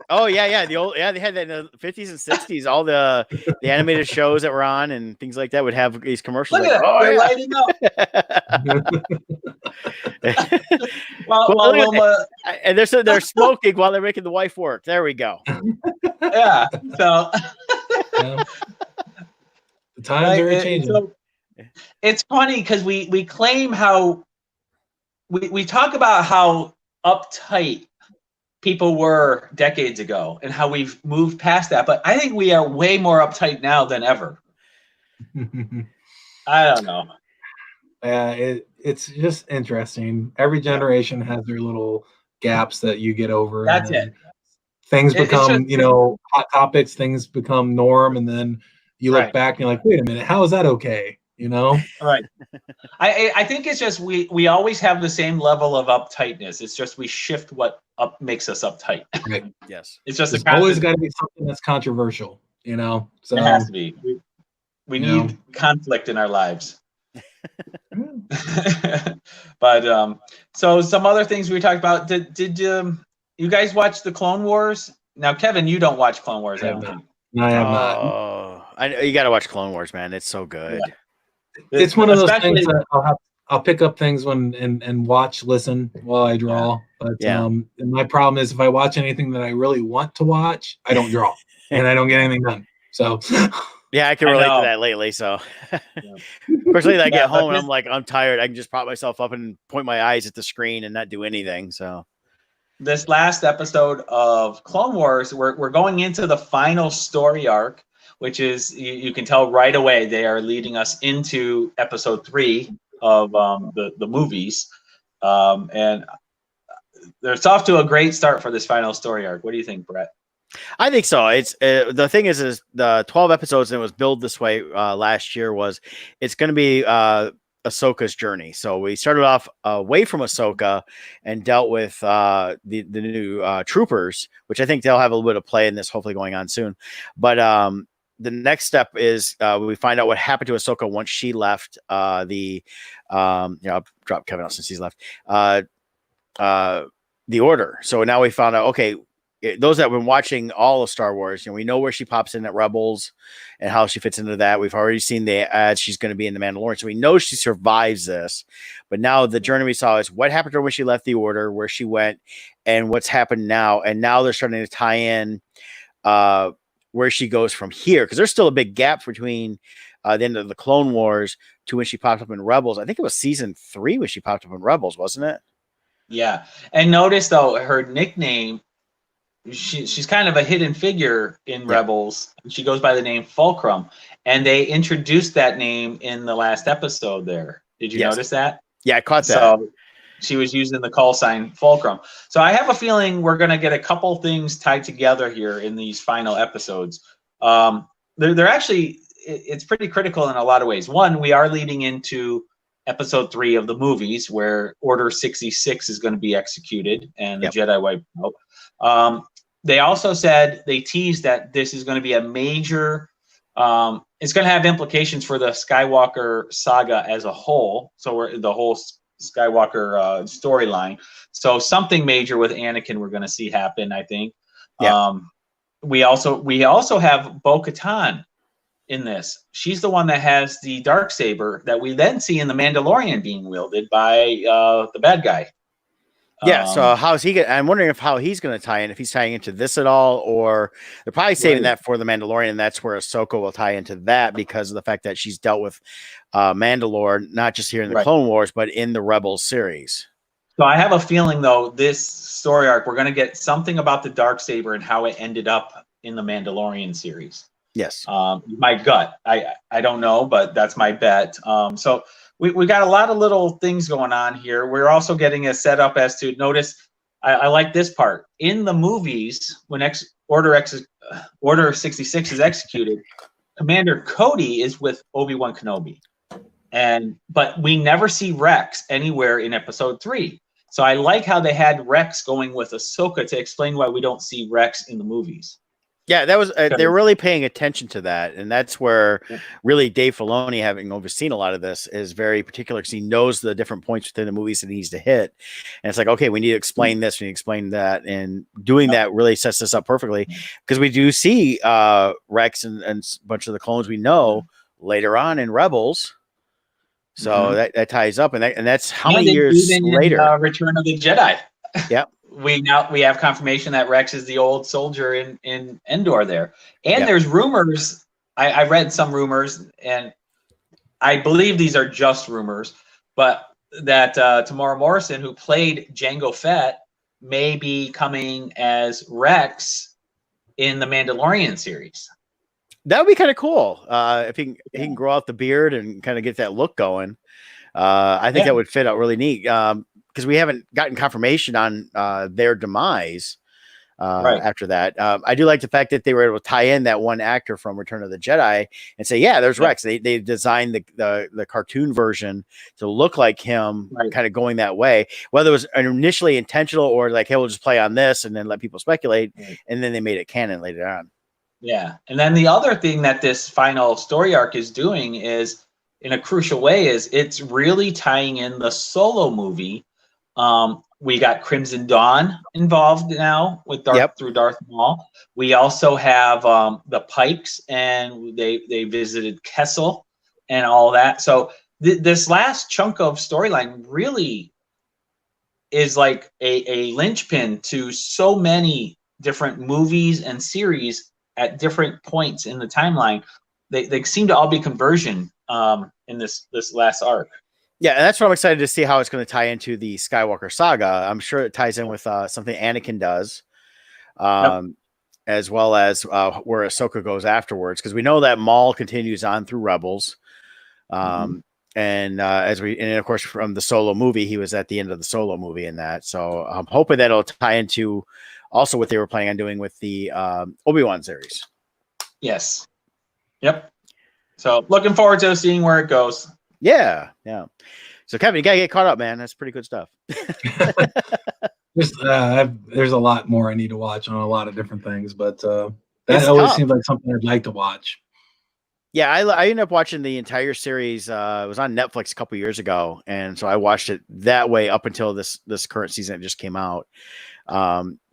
Speaker 1: Oh yeah. They had that in the 50s and 60s. All the animated shows that were on and things like that would have these commercials.
Speaker 3: Look at that. They're lighting up.
Speaker 1: And they're smoking while they're making the wife work. There we go.
Speaker 3: Yeah. So
Speaker 2: the times are changing.
Speaker 3: So it's funny because we claim how we talk about how uptight people were decades ago and how we've moved past that, but I think we are way more uptight now than ever. I don't know.
Speaker 2: It's just interesting. Every generation has their little gaps that you get over.
Speaker 3: That's it.
Speaker 2: Things become, hot topics. Things become norm, and then you look back and you're like, wait a minute, how is that okay?
Speaker 3: Right. I think it's just we always have the same level of uptightness. It's just we shift what makes us uptight.
Speaker 2: Right.
Speaker 1: Yes.
Speaker 3: It's just
Speaker 2: there's always got to be something that's controversial. So
Speaker 3: it has to be. We need conflict in our lives. But so some other things we talked about. Did you guys watch the Clone Wars? Now, Kevin, you don't watch Clone Wars, I don't think.
Speaker 2: No, I have not.
Speaker 1: You got to watch Clone Wars, man. It's so good.
Speaker 2: Yeah. It's one of those things that I'll pick up things and watch, listen while I draw. But and my problem is if I watch anything that I really want to watch, I don't draw and I don't get anything done. So
Speaker 1: yeah, I can relate to that lately. So especially I get home and I'm like, I'm tired. I can just prop myself up and point my eyes at the screen and not do anything. So
Speaker 3: this last episode of Clone Wars, we're going into the final story arc, which is you can tell right away they are leading us into episode 3 of the movies, and it's off to a great start for this final story arc. What do you think, Brett?
Speaker 1: I think so. It's the thing is the 12 episodes, and it was billed this way last year. It's going to be Ahsoka's journey. So we started off away from Ahsoka and dealt with the new troopers, which I think they'll have a little bit of play in this, hopefully going on soon. But the next step is we find out what happened to Ahsoka once she left I'll drop Kevin out since he's left the Order. So now we found out, okay, those that have been watching all of Star Wars, we know where she pops in at Rebels and how she fits into that. We've already seen the ads. She's going to be in the Mandalorian. So we know she survives this, but now the journey we saw is what happened to her when she left the Order, where she went, and what's happened now. And now they're starting to tie in where she goes from here, because there's still a big gap between the end of the Clone Wars to when she popped up in Rebels. I think it was season 3 when she popped up in Rebels, wasn't it?
Speaker 3: Yeah. And notice though, her nickname, she's kind of a hidden figure in Rebels. She goes by the name Fulcrum, and they introduced that name in the last episode there. Did you notice that?
Speaker 1: Yeah, I caught that.
Speaker 3: she was using the call sign Fulcrum. So I have a feeling we're going to get a couple things tied together here in these final episodes. They're actually, it's pretty critical in a lot of ways. One, we are leading into episode 3 of the movies where Order 66 is going to be executed and the Jedi wiped out. They also said, they teased that this is going to be a major, it's going to have implications for the Skywalker saga as a whole. So the whole Skywalker storyline. So something major with Anakin we're going to see happen, I think. Yeah. We also have Bo-Katan in this. She's the one that has the Darksaber that we then see in The Mandalorian being wielded by the bad guy.
Speaker 1: Yeah, so how's he gonna, I'm wondering how he's going to tie in, if he's tying into this at all, or they're probably saving that for the Mandalorian, and that's where Ahsoka will tie into that because of the fact that she's dealt with Mandalore, not just here in the Clone Wars, but in the Rebels series.
Speaker 3: So I have a feeling, though, this story arc, we're going to get something about the Darksaber and how it ended up in the Mandalorian series.
Speaker 1: Yes.
Speaker 3: My gut. I don't know, but that's my bet. So we got a lot of little things going on here. We're also getting a setup as to notice. I like this part in the movies when Order 66 is executed. Commander Cody is with Obi-Wan Kenobi, but we never see Rex anywhere in Episode 3. So I like how they had Rex going with Ahsoka to explain why we don't see Rex in the movies.
Speaker 1: Yeah, that was they're really paying attention to that, and that's where really Dave Filoni, having overseen a lot of this, is very particular because he knows the different points within the movies that he needs to hit, and it's like, okay, we need to explain this, we need to explain that, and doing that really sets this up perfectly because we do see Rex and a bunch of the clones we know later on in Rebels, so that ties up, and that's how many years later?
Speaker 3: In, Return of the Jedi.
Speaker 1: Yep.
Speaker 3: We have confirmation that Rex is the old soldier in Endor there. And there's rumors. I read some rumors, and I believe these are just rumors, but that Tamora Morrison, who played Jango Fett, may be coming as Rex in the Mandalorian series.
Speaker 1: That would be kind of cool. If he can grow out the beard and kind of get that look going. I think that would fit out really neat. Because we haven't gotten confirmation on their demise after that. I do like the fact that they were able to tie in that one actor from Return of the Jedi and say, yeah, there's Rex. They designed the cartoon version to look like him, kind of going that way. Whether it was initially intentional or like, hey, we'll just play on this and then let people speculate. And then they made it canon later on. Yeah.
Speaker 3: And then the other thing that this final story arc is doing is, in a crucial way, is it's really tying in the Solo movie. We got Crimson Dawn involved now with through Darth Maul. We also have the Pikes, and they visited Kessel and all that. So this last chunk of storyline really is like a linchpin to so many different movies and series at different points in the timeline. They seem to all be conversion in this last arc.
Speaker 1: Yeah, and that's what I'm excited to see how it's going to tie into the Skywalker saga. I'm sure it ties in with something Anakin does, as well as where Ahsoka goes afterwards, because we know that Maul continues on through Rebels, and of course from the Solo movie, he was at the end of the Solo movie in that. So I'm hoping that it'll tie into also what they were planning on doing with the Obi-Wan series.
Speaker 3: Yes. Yep. So looking forward to seeing where it goes.
Speaker 1: Yeah. So Kevin, you gotta get caught up, man. That's pretty good stuff.
Speaker 2: There's a lot more I need to watch on a lot of different things, but that always seems like something I'd like to watch.
Speaker 1: Yeah, I ended up watching the entire series. It was on Netflix a couple years ago, and so I watched it that way up until this current season that just came out.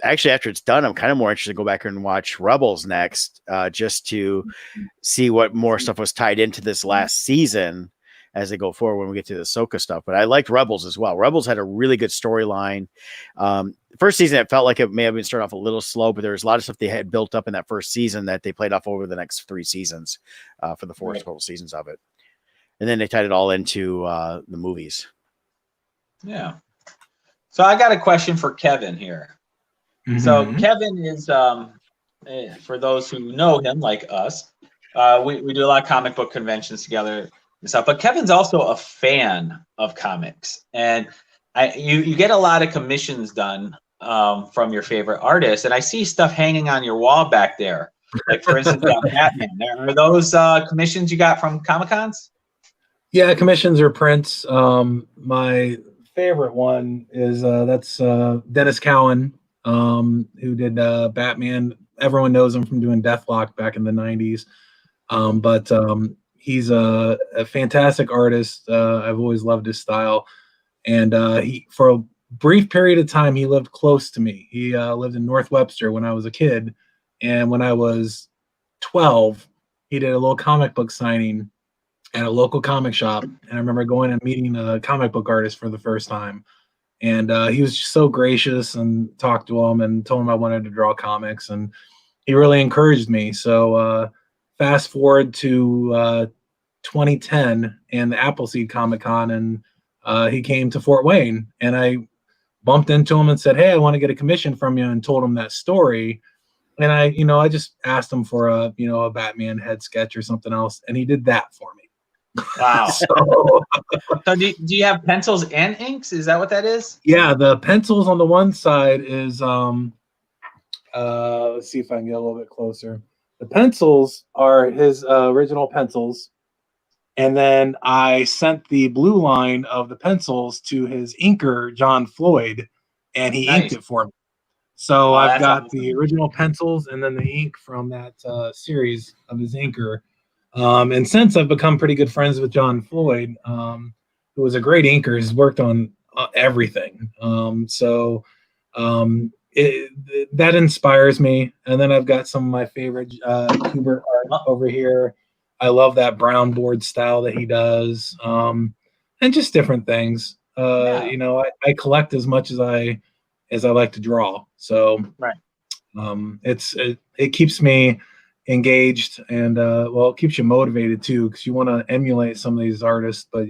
Speaker 1: Actually, after it's done, I'm kind of more interested to go back and watch Rebels next, just to see what more stuff was tied into this last season as they go forward when we get to the Ahsoka stuff. But I liked Rebels as well. Rebels had a really good storyline. First season, it felt like it may have been started off a little slow, but there was a lot of stuff they had built up in that first season that they played off over the next 3 seasons for the 4 total seasons of it. And then they tied it all into the movies.
Speaker 3: Yeah. So I got a question for Kevin here. So Kevin is, for those who know him like us, we do a lot of comic book conventions together and stuff, but Kevin's also a fan of comics. And you get a lot of commissions done from your favorite artists, and I see stuff hanging on your wall back there. Like, for instance, that Batman. Are those commissions you got from Comic-Cons?
Speaker 2: Yeah, commissions or prints. My favorite one is that's Dennis Cowan, who did Batman. Everyone knows him from doing Deathlock back in the 90s. But he's a fantastic artist. I've always loved his style. And he, for a brief period of time, he lived close to me. He lived in North Webster when I was a kid. And when I was 12, he did a little comic book signing at a local comic shop. And I remember going and meeting a comic book artist for the first time. And he was just so gracious, and talked to him and told him I wanted to draw comics. And he really encouraged me. So fast forward to 2010 and the Appleseed Comic Con, and he came to Fort Wayne, and I bumped into him and said, "Hey, I want to get a commission from you," and told him that story. And I just asked him for a Batman head sketch or something else, and he did that for me.
Speaker 3: Wow. So do you have pencils and inks? Is that what that is?
Speaker 2: Yeah, the pencils on the one side is let's see if I can get a little bit closer. The pencils are his original pencils. And then I sent the blue line of the pencils to his inker, John Floyd, and he inked it for me. So I've got the original pencils and then the ink from that series of his inker. And since I've become pretty good friends with John Floyd, who was a great inker, he's worked on everything. That inspires me. And then I've got some of my favorite Kubert art over here. I love that brown board style that he does, and just different things. I collect as much as I like to draw. So
Speaker 3: right.
Speaker 2: It keeps me engaged, and it keeps you motivated too, because you want to emulate some of these artists, but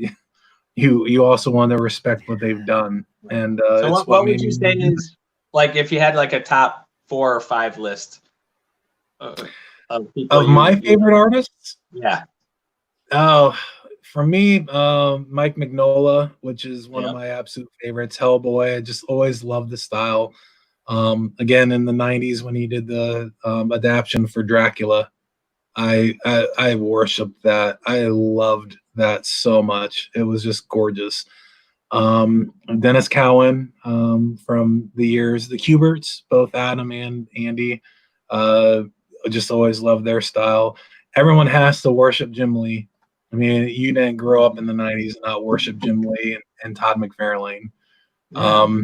Speaker 2: you also want to respect what they've done. And
Speaker 3: so what would you say is, like, if you had like a top 4 or 5 list of
Speaker 2: my favorite artists?
Speaker 3: Yeah.
Speaker 2: Oh, for me, Mike Mignola, which is one of my absolute favorites. Hellboy, I just always loved the style. Again, in the 90s when he did the adaptation for Dracula, I worshipped that. I loved that so much. It was just gorgeous. Dennis Cowan, from the years, the Kuberts, both Adam and Andy, just always loved their style. Everyone has to worship Jim Lee. I mean, you didn't grow up in the 90s and not worship Jim Lee and Todd McFarlane. Yeah.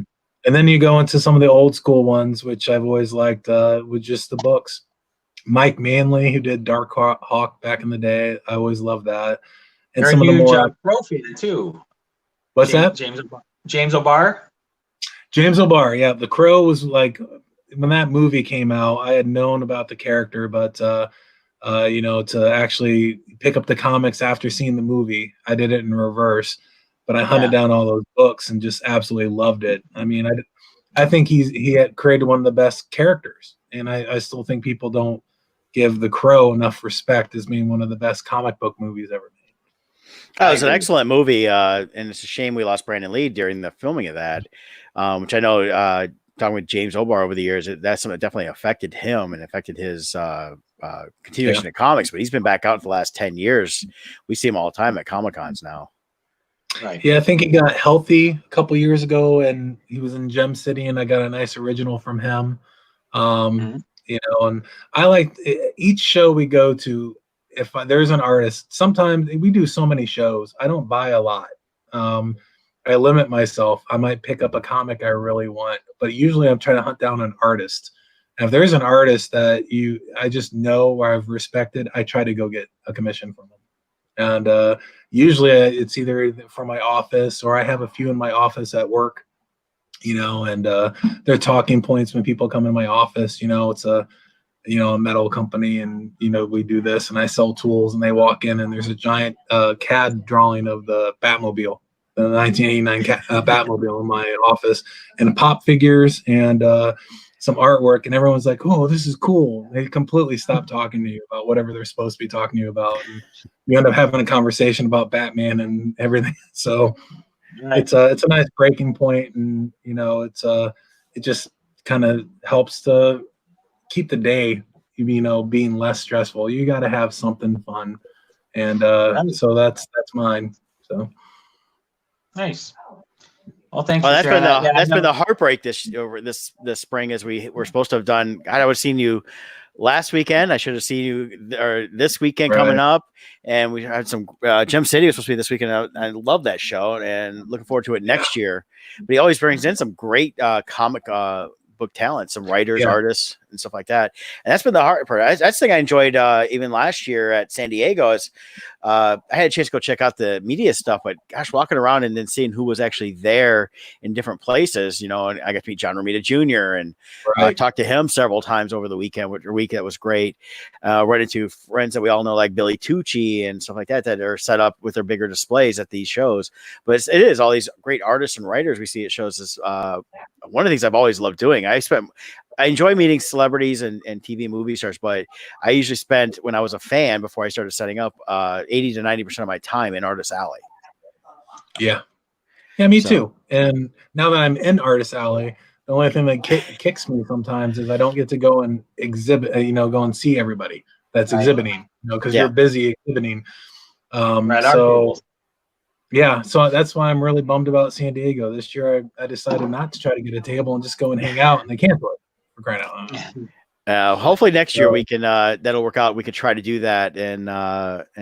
Speaker 2: And then you go into some of the old school ones, which I've always liked, with just the books. Mike Manley, who did Dark Hawk back in the day, I always loved that. And
Speaker 3: They're
Speaker 2: some
Speaker 3: huge,
Speaker 2: of the more
Speaker 3: pro fan too.
Speaker 2: What's that?
Speaker 3: James O'Barr.
Speaker 2: James O'Barr, yeah. The Crow was like, when that movie came out, I had known about the character, but to actually pick up the comics after seeing the movie, I did it in reverse. But I hunted down all those books and just absolutely loved it. I mean, I think he had created one of the best characters, and I still think people don't give The Crow enough respect as being one of the best comic book movies ever made.
Speaker 1: It was an excellent movie, and it's a shame we lost Brandon Lee during the filming of that, which I know, talking with James O'Barr over the years, that's something that definitely affected him and affected his continuation of comics. But he's been back out for the last 10 years. We see him all the time at Comic-Cons now.
Speaker 2: Right. Yeah, I think he got healthy a couple years ago, and he was in Gem City, and I got a nice original from him. And I like each show we go to. If there's an artist, sometimes we do so many shows, I don't buy a lot. I limit myself. I might pick up a comic I really want, but usually I'm trying to hunt down an artist. And if there's an artist that I just know or I've respected, I try to go get a commission from them. And usually it's either for my office, or I have a few in my office at work, and they're talking points when people come in my office. It's a metal company, and we do this, and I sell tools, and they walk in, and there's a giant CAD drawing of the Batmobile, the 1989 Batmobile in my office, and pop figures and some artwork, and everyone's like, "Oh, this is cool." They completely stop talking to you about whatever they're supposed to be talking to you about, and you end up having a conversation about Batman and everything. So
Speaker 3: Right.
Speaker 2: It's a nice breaking point, and it just kind of helps to keep the day being less stressful. You got to have something fun, and
Speaker 3: Right.
Speaker 2: so that's mine. So
Speaker 3: Nice. Well, thanks
Speaker 1: Well,
Speaker 3: for sharing that. Yeah,
Speaker 1: that's been the heartbreak this spring, as we were supposed to have done. God, I would have seen you last weekend. I should have seen you or this weekend coming up, and we had some Gem City was supposed to be this weekend. I love that show and looking forward to it next year. But he always brings in some great comic book talent, some writers, artists, and stuff like that. And that's been the hard part. That's the thing I enjoyed even last year at San Diego is I had a chance to go check out the media stuff, but gosh, walking around and then seeing who was actually there in different places, and I got to meet John Romita Jr. and talk to him several times over the weekend, that was great. Run into friends that we all know, like Billy Tucci and stuff like that are set up with their bigger displays at these shows. But it is all these great artists and writers we see at shows is one of the things I've always loved doing. I enjoy meeting celebrities and TV movie stars, but I usually spent, when I was a fan, before I started setting up, 80 to 90% of my time in Artist Alley.
Speaker 2: Yeah, me too. And now that I'm in Artist Alley, the only thing that kicks me sometimes is I don't get to go and exhibit, go and see everybody that's exhibiting, because you're busy exhibiting. So that's why I'm really bummed about San Diego. This year I decided not to try to get a table and just go and hang out, and they canceled it. For crying out loud.
Speaker 1: Hopefully next year we can that'll work out. We could try to do that and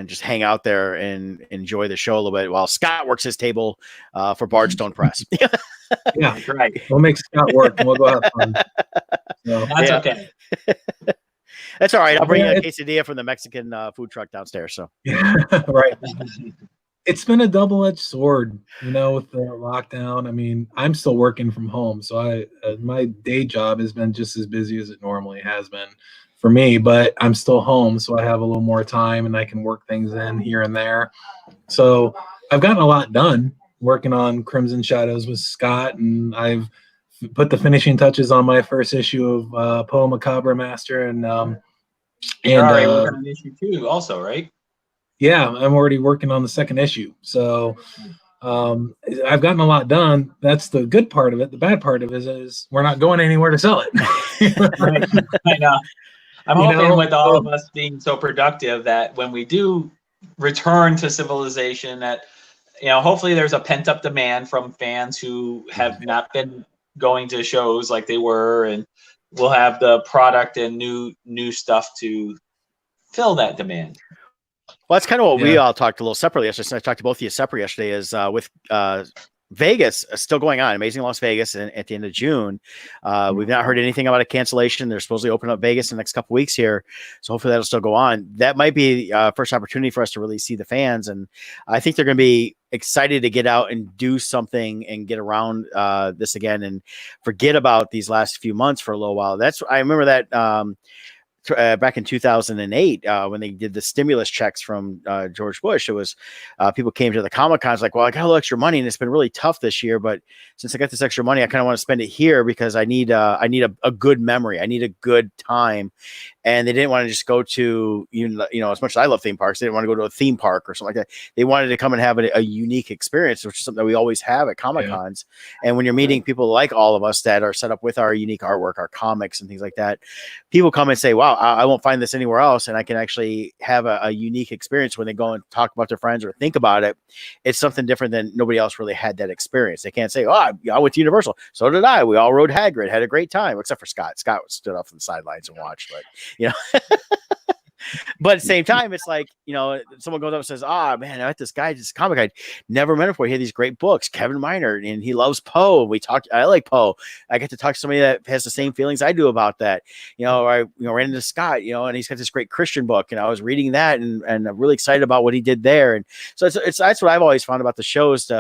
Speaker 1: just hang out there and enjoy the show a little bit while Scott works his table for Bardstone Press.
Speaker 2: Yeah, right. We'll make Scott work and we'll go have fun. So,
Speaker 3: that's okay.
Speaker 1: That's all right. I'll bring a quesadilla from the Mexican food truck downstairs. So
Speaker 2: right. It's been a double-edged sword, with the lockdown. I mean, I'm still working from home, so my day job has been just as busy as it normally has been for me, but I'm still home, so I have a little more time and I can work things in here and there. So I've gotten a lot done working on Crimson Shadows with Scott, and I've put the finishing touches on my first issue of Poe Macabre Master, and
Speaker 3: working on issue 2 also, right?
Speaker 2: Yeah, I'm already working on the second issue. So I've gotten a lot done. That's the good part of it. The bad part of it is we're not going anywhere to sell it.
Speaker 3: I know. I'm hoping with all of us being so productive that when we do return to civilization, that hopefully there's a pent-up demand from fans who have not been going to shows like they were, and we'll have the product and new stuff to fill that demand.
Speaker 1: Well, that's kind of what we all talked a little separately yesterday. I talked to both of you separately yesterday. Is with Vegas still going on, Amazing Las Vegas, and at the end of June, we've not heard anything about a cancellation. They're supposedly opening up Vegas in the next couple of weeks here, so hopefully that'll still go on. That might be first opportunity for us to really see the fans, and I think they're going to be excited to get out and do something and get around this again and forget about these last few months for a little while. I remember that. Back in 2008, when they did the stimulus checks from George Bush, it was people came to the Comic Cons like, well, I got a little extra money and it's been really tough this year, but since I got this extra money, I kind of want to spend it here because I need a good memory. I need a good time. And they didn't want to just go to, as much as I love theme parks, they didn't want to go to a theme park or something like that. They wanted to come and have a unique experience, which is something that we always have at Comic Cons. Yeah. And when you're meeting people like all of us that are set up with our unique artwork, our comics and things like that, people come and say, wow, I won't find this anywhere else. And I can actually have a unique experience when they go and talk about their friends or think about it. It's something different than nobody else really had that experience. They can't say, oh, I went to Universal. So did I. We all rode Hagrid, had a great time, except for Scott. Scott stood off on the sidelines and watched, but but at the same time, it's like, someone goes up and says, man, I met this guy, this comic I never met him before. He had these great books, Kevin Miner, and he loves Poe. I like Poe. I get to talk to somebody that has the same feelings I do about that. I ran into Scott, and he's got this great Christian book, and I was reading that and I'm really excited about what he did there. And so that's what I've always found about the shows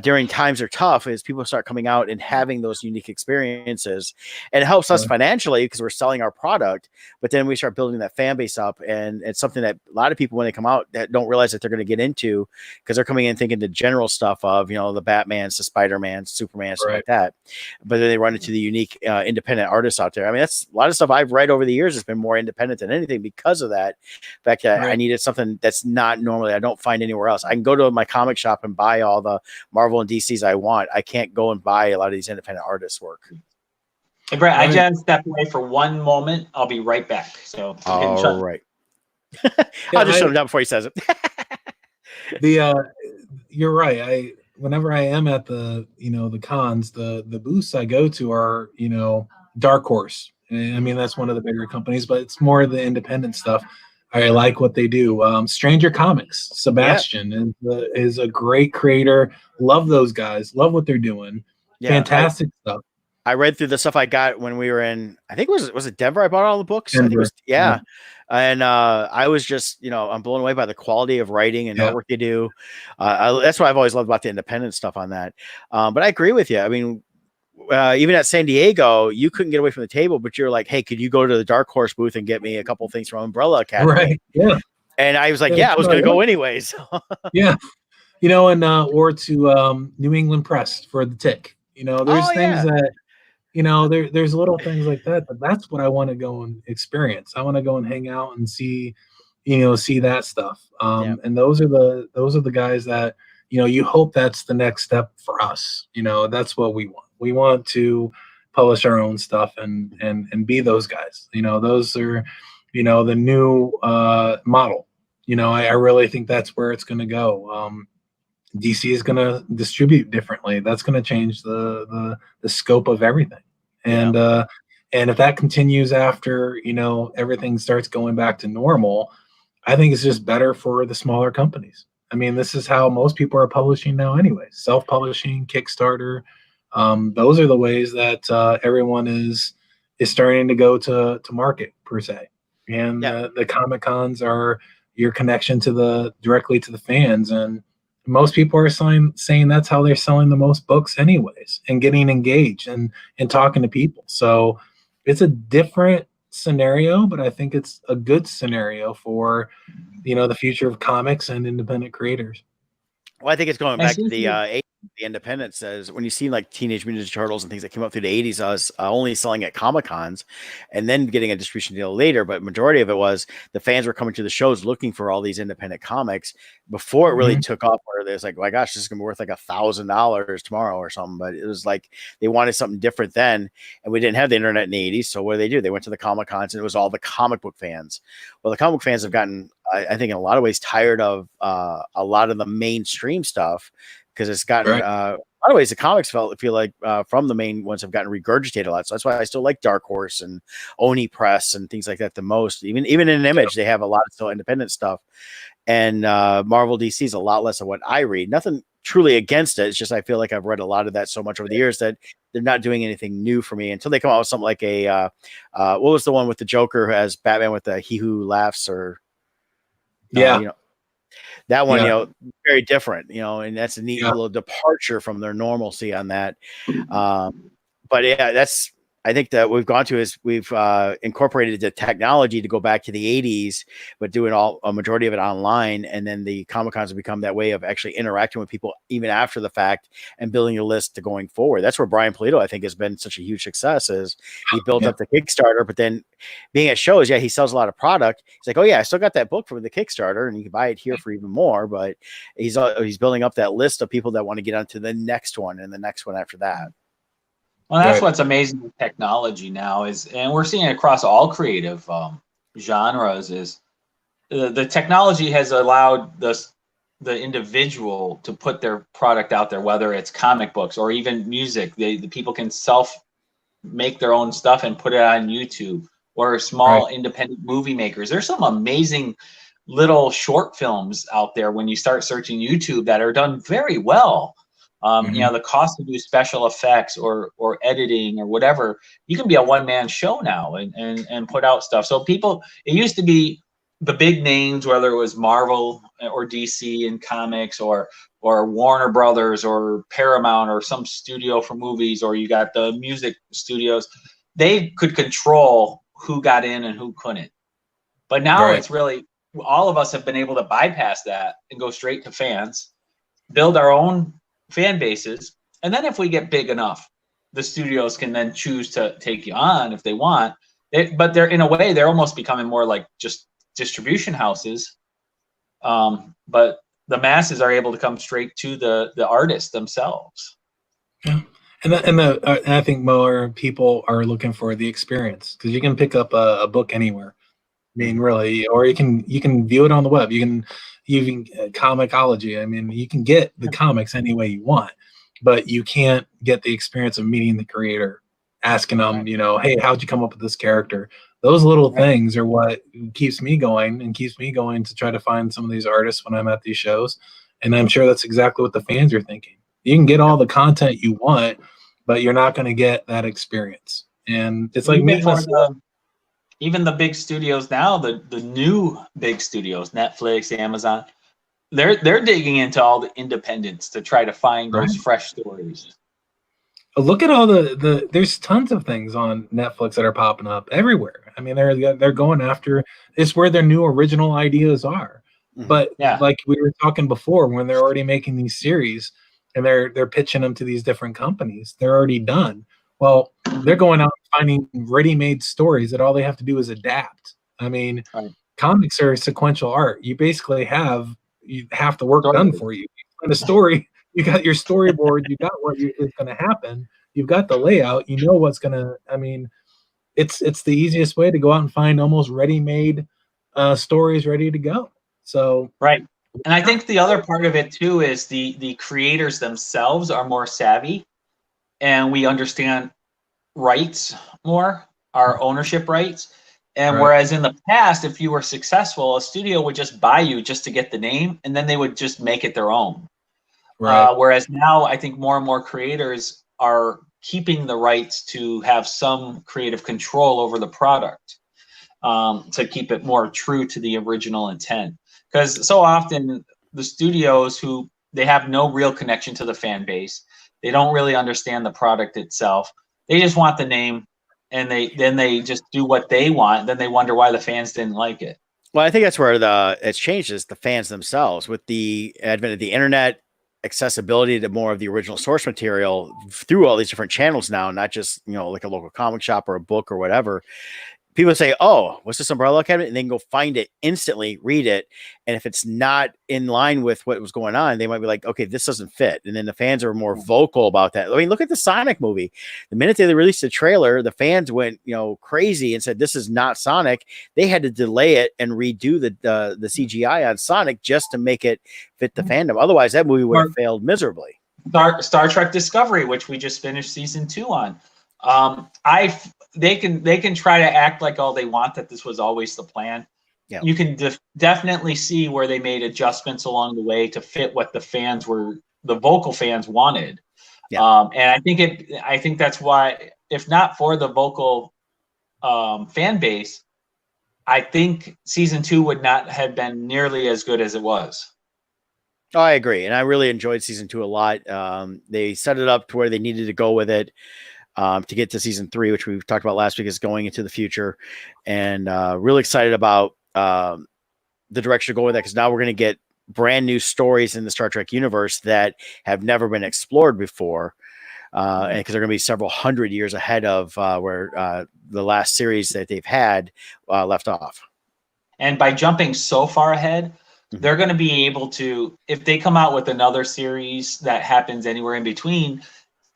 Speaker 1: during times are tough is people start coming out and having those unique experiences, and it helps us financially because we're selling our product, but then we start building that fan base up. And it's something that a lot of people, when they come out, that don't realize that they're going to get into because they're coming in thinking the general stuff of, the Batmans, the Spider-Mans, Superman, stuff like that. But then they run into the unique independent artists out there. I mean, that's a lot of stuff I've read over the years has been more independent than anything because of that. In fact, I needed something that's not normally, I don't find anywhere else. I can go to my comic shop and buy all the Marvel and DC's I want, I can't go and buy a lot of these independent artists' work.
Speaker 3: Hey, Brett, I just step away for one moment. I'll be right back. So
Speaker 1: all right. I'll just shut him down before he says it.
Speaker 2: You're right. Whenever I am at the the cons, the booths I go to are Dark Horse. I mean, that's one of the bigger companies, but it's more the independent stuff. I like what they do. Stranger Comics, Sebastian is a great creator. Love those guys. Love what they're doing. Yeah, fantastic stuff.
Speaker 1: I read through the stuff I got when we were in, I think was it Denver? I bought all the books.
Speaker 2: Denver.
Speaker 1: I think it was, yeah. And I was just, I'm blown away by the quality of writing and artwork they do. That's what I've always loved about the independent stuff on that. But I agree with you. I mean, even at San Diego, you couldn't get away from the table, but you're like, hey, could you go to the Dark Horse booth and get me a couple things from Umbrella Academy?
Speaker 2: Right. Yeah.
Speaker 1: And I was like, I was going to go anyways.
Speaker 2: Yeah. And or to New England Press for the Tick. There's things that, there's little things like that, but that's what I want to go and experience. I want to go and hang out and see that stuff. And those are the guys that, you hope that's the next step for us. That's what we want. We want to publish our own stuff and be those guys. Those are, the new model. I really think that's where it's going to go. DC is going to distribute differently. That's going to change the scope of everything. And and if that continues after everything starts going back to normal, I think it's just better for the smaller companies. I mean, this is how most people are publishing now anyway. Self-publishing, Kickstarter. Those are the ways that everyone is starting to go to market per se. And the Comic Cons are your connection directly to the fans. And most people are saying that's how they're selling the most books anyways, and getting engaged and talking to people. So it's a different scenario, but I think it's a good scenario for, the future of comics and independent creators.
Speaker 1: Well, I think it's going back to the independent says when you see like Teenage Mutant Ninja Turtles and things that came up through the 80s, I was only selling at Comic Cons and then getting a distribution deal later. But majority of it was the fans were coming to the shows looking for all these independent comics before it really took off, where there's like, oh my gosh, this is gonna be worth like $1,000 tomorrow or something. But it was like they wanted something different then, and we didn't have the internet in the 80s. So what do? They went to the Comic Cons and it was all the comic book fans. Well, the comic fans have gotten, I think, in a lot of ways tired of a lot of the mainstream stuff, because it's gotten a lot of ways the comics feel like from the main ones have gotten regurgitated a lot. So that's why I still like Dark Horse and Oni Press and things like that the most. Even in Image, they have a lot of still independent stuff. And Marvel DC is a lot less of what I read. Nothing truly against it. It's just I feel like I've read a lot of that so much over the years that they're not doing anything new for me until they come out with something like a what was the one with the Joker as Batman with the He Who Laughs, or that one, very different, and that's a neat little departure from their normalcy on that. But I think that we've gone to is we've incorporated the technology to go back to the 80s, but doing a majority of it online. And then the Comic Cons have become that way of actually interacting with people even after the fact and building a list to going forward. That's where Brian Polito, I think, has been such a huge success, is he built up the Kickstarter, but then being at shows, he sells a lot of product. He's like, oh yeah, I still got that book from the Kickstarter and you can buy it here for even more, but he's building up that list of people that want to get onto the next one and the next one after that.
Speaker 3: Well, that's what's amazing with technology now and we're seeing it across all creative genres, is the technology has allowed the individual to put their product out there, whether it's comic books or even music. The people can make their own stuff and put it on YouTube, or small independent movie makers. There's some amazing little short films out there when you start searching YouTube that are done very well. The cost to do special effects or editing or whatever, you can be a one-man show now and put out stuff. So it used to be the big names, whether it was Marvel or DC in comics, or Warner Brothers or Paramount or some studio for movies, or you got the music studios. They could control who got in and who couldn't. But now it's really, all of us have been able to bypass that and go straight to fans, build our own fan bases, and then if we get big enough, the studios can then choose to take you on if they want it. But they're, in a way, they're almost becoming more like just distribution houses. But the masses are able to come straight to the artists themselves.
Speaker 2: Yeah. And I think more people are looking for the experience, because you can pick up a book anywhere. I mean, really, or you can view it on the web. You can Comixology. I mean, you can get the comics any way you want, but you can't get the experience of meeting the creator, asking them, hey, how'd you come up with this character? Those little things are what keeps me going to try to find some of these artists when I'm at these shows. And I'm sure that's exactly what the fans are thinking. You can get all the content you want, but you're not going to get that experience. And it's like meeting us.
Speaker 3: Even the big studios now, the new big studios, Netflix, Amazon, they're digging into all the independents to try to find those fresh stories.
Speaker 2: Look at all the there's tons of things on Netflix that are popping up everywhere. I mean, they're going after, it's where their new original ideas are. But like we were talking before, when they're already making these series and they're pitching them to these different companies, they're already done. Well, they're going out and finding ready-made stories that all they have to do is adapt. I mean, comics are sequential art. You basically have half the work done for you. In a story, you got your storyboard, you got what is going to happen, you've got the layout, you know what's going to. I mean, it's the easiest way to go out and find almost ready-made stories ready to go. So
Speaker 3: and I think the other part of it too is the creators themselves are more savvy, and we understand rights more, our ownership rights. And whereas in the past, if you were successful, a studio would just buy you just to get the name, and then they would just make it their own. Whereas now, I think more and more creators are keeping the rights to have some creative control over the product, to keep it more true to the original intent. Because so often the studios they have no real connection to the fan base. They don't really understand the product itself. They just want the name, and they just do what they want. Then they wonder why the fans didn't like it.
Speaker 1: Well, I think that's where it's changed, is the fans themselves, with the advent of the internet, accessibility to more of the original source material through all these different channels now, not just, like a local comic shop or a book or whatever. People say, "Oh, what's this Umbrella Academy?" And they can go find it instantly, read it. And if it's not in line with what was going on, they might be like, "Okay, this doesn't fit." And then the fans are more vocal about that. I mean, look at the Sonic movie. The minute they released the trailer, the fans went, crazy and said, "This is not Sonic." They had to delay it and redo the CGI on Sonic just to make it fit the fandom. Otherwise, that movie would have failed miserably.
Speaker 3: Star Trek Discovery, which we just finished season 2 on. They can try to act like all they want, that this was always the plan.
Speaker 1: Yeah.
Speaker 3: You can definitely see where they made adjustments along the way to fit what the vocal fans wanted.
Speaker 1: Yeah.
Speaker 3: And I think that's why, if not for the vocal fan base, I think season 2 would not have been nearly as good as it was.
Speaker 1: Oh, I agree. And I really enjoyed season 2 a lot. They set it up to where they needed to go with it. To get to season 3, which we talked about last week, is going into the future, and really excited about the direction to go with that, because now we're going to get brand new stories in the Star Trek universe that have never been explored before, and because they're going to be several hundred years ahead of where the last series that they've had left off.
Speaker 3: And by jumping so far ahead, they're going to be able to, if they come out with another series that happens anywhere in between,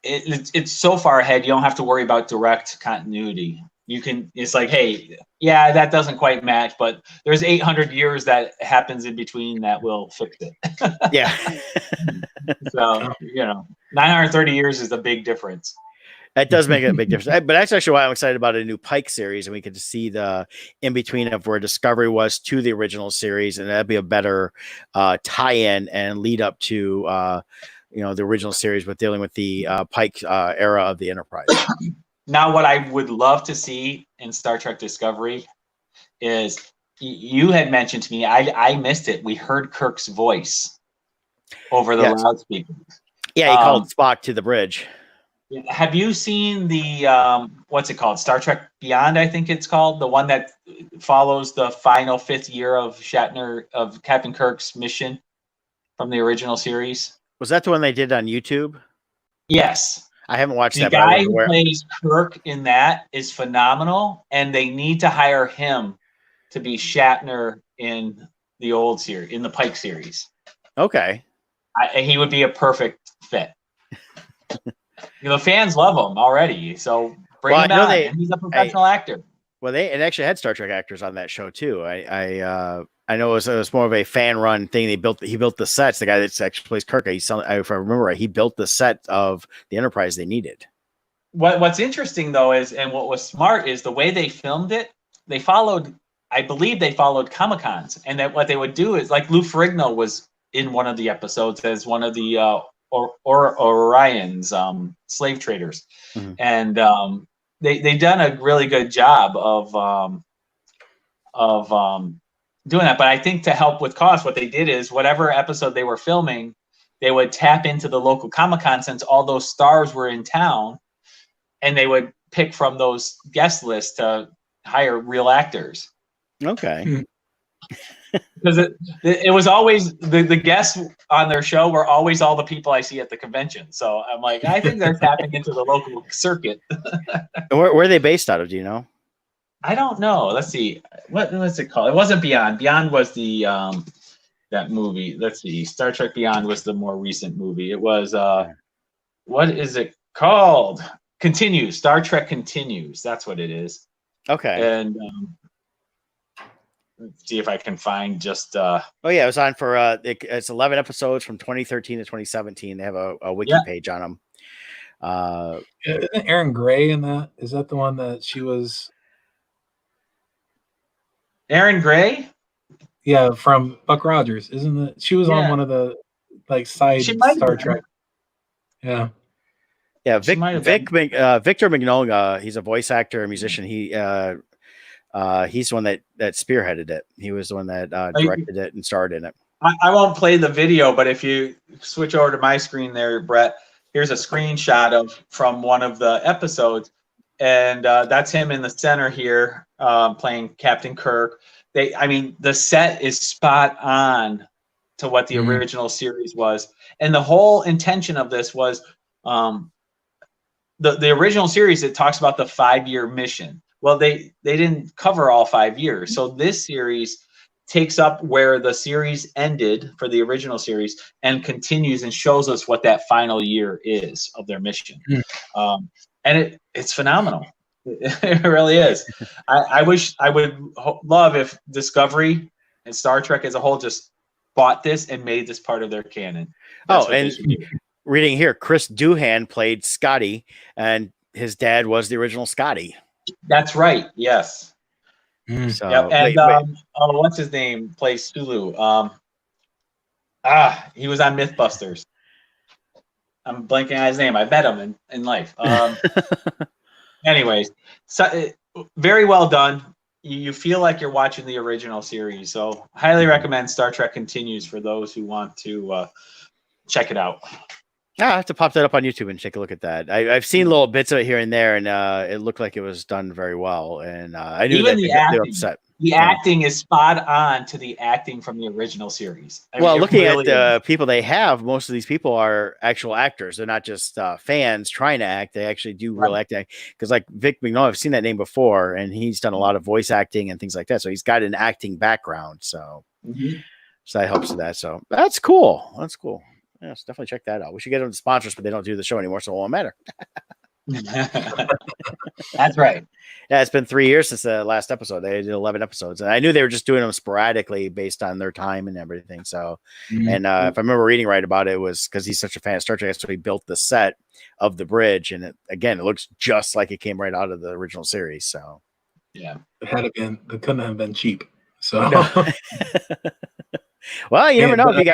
Speaker 3: it's so far ahead, you don't have to worry about direct continuity. It's like, hey, yeah, that doesn't quite match, but there's 800 years that happens in between that will fix it.
Speaker 1: Yeah.
Speaker 3: So, 930 years is a big difference.
Speaker 1: That does make a big difference. But that's actually why I'm excited about a new Pike series, and we get to see the in between of where Discovery was to the original series, and that'd be a better tie-in and lead up to the original series, with dealing with the Pike era of the Enterprise.
Speaker 3: Now, what I would love to see in Star Trek Discovery is, you had mentioned to me, I missed it, we heard Kirk's voice over the loudspeaker.
Speaker 1: Yeah, he called Spock to the bridge.
Speaker 3: Have you seen the, what's it called? Star Trek Beyond, I think it's called. The one that follows the final 5th year of Captain Kirk's mission from the original series.
Speaker 1: Was that the one they did on YouTube?
Speaker 3: Yes.
Speaker 1: I haven't watched that.
Speaker 3: The guy who plays Kirk in that is phenomenal, and they need to hire him to be Shatner in the old series, in the Pike series.
Speaker 1: Okay.
Speaker 3: He would be a perfect fit. The fans love him already, so bring him on. And he's a professional actor.
Speaker 1: Well, it actually had Star Trek actors on that show too. I know it was more of a fan run thing. He built the sets. The guy that actually plays Kirk, if I remember right, he built the set of the Enterprise they needed.
Speaker 3: What's interesting though is, and what was smart is the way they filmed it. I believe they followed Comic-Cons, and that what they would do is, like, Lou Ferrigno was in one of the episodes as one of the Orion's slave traders, and they done a really good job of doing that. But I think to help with cost, what they did is whatever episode they were filming, they would tap into the local Comic-Con since all those stars were in town, and they would pick from those guest lists to hire real actors.
Speaker 1: Okay.
Speaker 3: Because it was always the guests on their show were always all the people I see at the convention. So I'm like, I think they're tapping into the local circuit.
Speaker 1: Where are they based out of? Do you know?
Speaker 3: I don't know. Let's see. What's it called? It wasn't Beyond. Beyond was the that movie. Let's see. Star Trek Beyond was the more recent movie. It was what is it called? Continues. Star Trek Continues. That's what it is.
Speaker 1: Okay.
Speaker 3: And let's see if I can find just.
Speaker 1: Oh yeah, it was on for it's 11 episodes from 2013 to 2017. They have a wiki page on them.
Speaker 2: Isn't Erin Gray in that? Is that the one that she was?
Speaker 3: Erin Gray?
Speaker 2: Yeah, from Buck Rogers, isn't it? She was on one of the side Star Trek. Yeah.
Speaker 1: Yeah, Victor Mignogna, he's a voice actor, a musician. He's the one that spearheaded it. He was the one that directed it and starred in it.
Speaker 3: I won't play the video, but if you switch over to my screen there, Brett, here's a screenshot from one of the episodes, and that's him in the center here playing Captain Kirk. The set is spot on to what the original series was, and the whole intention of this was the original series. It talks about the 5-year mission. Well, they didn't cover all 5 years. So this series takes up where the series ended for the original series and continues and shows us what that final year is of their mission. And it's phenomenal. It really is. I would love if Discovery and Star Trek as a whole just bought this and made this part of their canon.
Speaker 1: And reading here, Chris Doohan played Scotty, and his dad was the original Scotty.
Speaker 3: That's right. Yes.
Speaker 1: So,
Speaker 3: and what's his name? Plays Sulu. He was on MythBusters. I'm blanking on his name. I met him in life. Anyways, so very well done. You feel like you're watching the original series. So highly recommend Star Trek Continues for those who want to check it out.
Speaker 1: I have to pop that up on YouTube and take a look at that. I've seen little bits of it here and there, and it looked like it was done very well. And I knew
Speaker 3: even
Speaker 1: that they were upset.
Speaker 3: The acting is spot on to the acting from the original series.
Speaker 1: Looking at the people they have, most of these people are actual actors. They're not just fans trying to act. They actually do real acting. Because like Vic Mignogna, I've seen that name before, and he's done a lot of voice acting and things like that. So he's got an acting background. So, so that helps with that. So that's cool. That's cool. Yes, definitely check that out. We should get them to sponsor us, but they don't do the show anymore, so it won't matter.
Speaker 3: That's right.
Speaker 1: Yeah, it's been 3 years since the last episode. They did 11 episodes, and I knew they were just doing them sporadically based on their time and everything. So, and if I remember reading right about it, it was because he's such a fan of Star Trek, so he built the set of the bridge, and it looks just like it came right out of the original series. So,
Speaker 2: yeah, it couldn't have been cheap. So.
Speaker 1: No. Well, you never know. If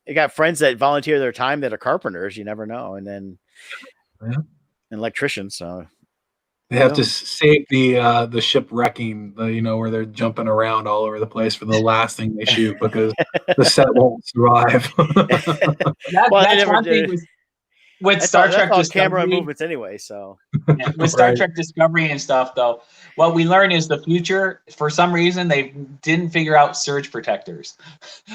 Speaker 1: you got friends that volunteer their time that are carpenters, you never know. And then an electrician, so
Speaker 2: they have to save the ship wrecking, where they're jumping around all over the place for the last thing they shoot because the set won't survive.
Speaker 3: That's one thing with Star Trek Discovery,
Speaker 1: camera movements anyway. So
Speaker 3: with Star Trek Discovery and stuff, though, what we learn is the future. For some reason, they didn't figure out surge protectors.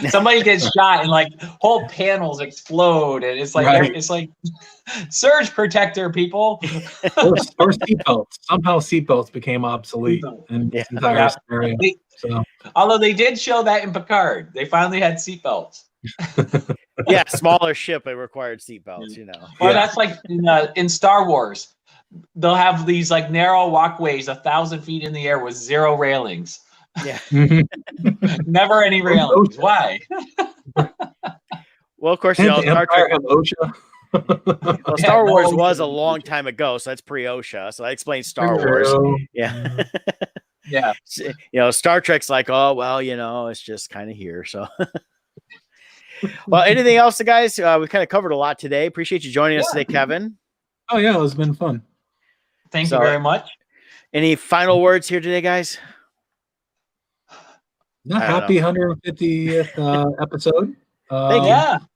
Speaker 3: Somebody gets shot and like whole panels explode, and it's like surge protector, people.
Speaker 2: or seatbelts. Somehow seatbelts became obsolete in this entire scenario.
Speaker 3: Although they did show that in Picard, they finally had seatbelts.
Speaker 1: Yeah, smaller ship, it required seatbelts, you know.
Speaker 3: Or that's like in Star Wars. They'll have these like narrow walkways 1,000 feet in the air with 0 railings.
Speaker 1: Yeah.
Speaker 3: Never any railings. Why?
Speaker 1: Well, of course, you know, Star Trek. Well, Star Wars was a long time ago, so that's pre-OSHA. So that explains Star Wars. Yeah.
Speaker 3: Yeah.
Speaker 1: You know, Star Trek's like, oh, well, you know, it's just kind of here. So, well, anything else, guys? We've kind of covered a lot today. Appreciate you joining us today, Kevin.
Speaker 2: Oh, yeah, it's been fun.
Speaker 3: Thank you very much.
Speaker 1: Any final words here today, guys?
Speaker 2: Happy 150th episode.
Speaker 1: Thank you.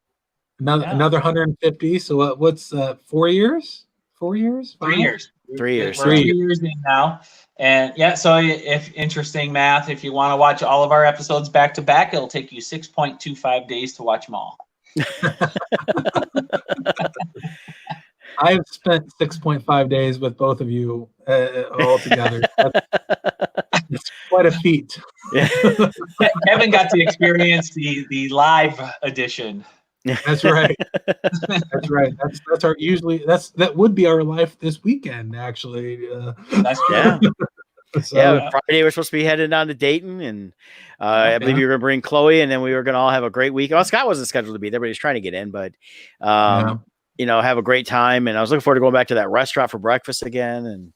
Speaker 2: Another 150. So what's 4 years? 4 years?
Speaker 3: 3 years.
Speaker 1: 3 years.
Speaker 3: We're 3 years in now. And yeah, so if interesting math, if you want to watch all of our episodes back to back, it'll take you 6.25 days to watch them all.
Speaker 2: I've spent 6.5 days with both of you all together. It's quite a feat.
Speaker 1: Yeah.
Speaker 3: Kevin got to experience the live edition.
Speaker 2: That's right. That's right. That's our that would be our life this weekend, actually.
Speaker 3: That's true.
Speaker 1: Yeah, Friday we're supposed to be heading down to Dayton, and I believe you were going to bring Chloe, and then we were going to all have a great week. Well, Scott wasn't scheduled to be there, but he's trying to get in. But you know, have a great time, and I was looking forward to going back to that restaurant for breakfast again. And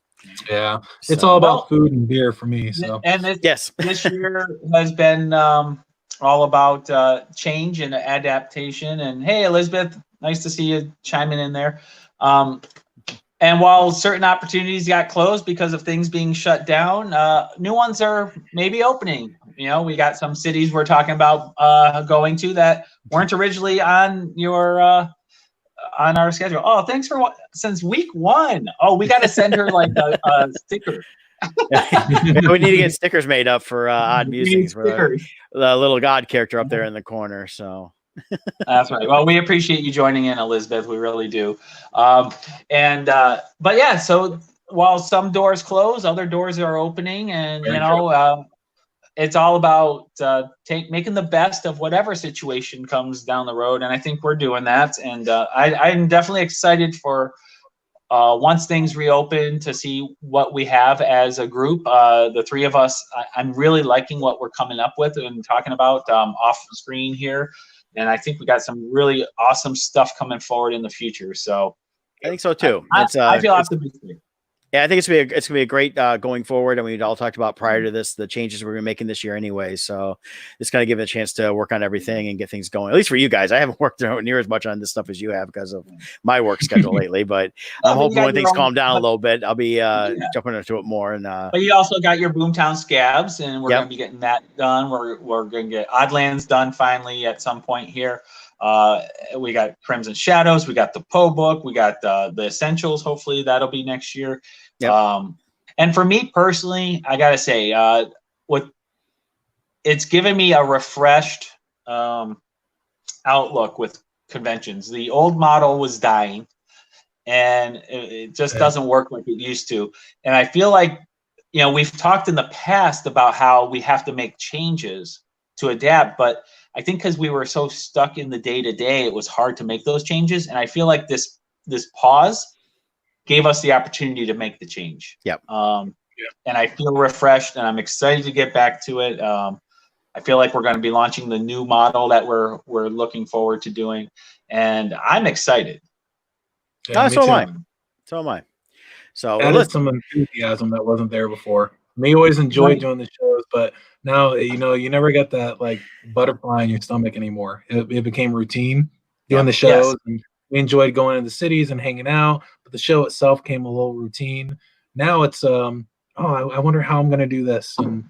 Speaker 2: it's all about food and beer for me. So
Speaker 3: and this year has been all about change and adaptation. And hey, Elizabeth, nice to see you chiming in there. And while certain opportunities got closed because of things being shut down, new ones are maybe opening. You know, we got some cities we're talking about going to that weren't originally on your on our schedule. Oh, thanks for since week 1. Oh, we got to send her like a sticker.
Speaker 1: We need to get stickers made up for Odd Musings for the little God character up there in the corner. So
Speaker 3: that's right. Well, we appreciate you joining in, Elizabeth. We really do. But yeah, so while some doors close, other doors are opening, and you know, it's all about making the best of whatever situation comes down the road. And I think we're doing that. And I'm definitely excited for once things reopen to see what we have as a group. The three of us, I'm really liking what we're coming up with and talking about off the screen here. And I think we got some really awesome stuff coming forward in the future. So
Speaker 1: I think so too.
Speaker 3: I feel optimistic.
Speaker 1: Yeah, I think it's gonna be a great going forward. And we all talked about prior to this the changes we're gonna be making this year anyway. So it's gonna give it a chance to work on everything and get things going. At least for you guys, I haven't worked near as much on this stuff as you have because of my work schedule lately. But I'm hoping when things calm down a little bit, I'll be jumping into it more. And
Speaker 3: but you also got your Boomtown Scabs, and we're gonna be getting that done. We're gonna get Oddlands done finally at some point here. We got Crimson Shadows, we got the Poe book, we got the Essentials. Hopefully that'll be next year. Yep. And for me personally, I gotta say, it's given me a refreshed outlook with conventions. The old model was dying, and it just doesn't work like it used to. And I feel like, you know, we've talked in the past about how we have to make changes to adapt, but I think because we were so stuck in the day-to-day, it was hard to make those changes. And I feel like this pause gave us the opportunity to make the change.
Speaker 1: Yep.
Speaker 3: And I feel refreshed, and I'm excited to get back to it. I feel like we're going to be launching the new model that we're looking forward to doing, and I'm excited.
Speaker 1: Yeah, so am I. So am I. So
Speaker 2: added some enthusiasm that wasn't there before. Me always enjoyed doing the shows, but now, you know, you never get that like butterfly in your stomach anymore. It became routine doing the shows. Yes. And we enjoyed going into the cities and hanging out, but the show itself came a little routine. Now it's I wonder how I'm going to do this, and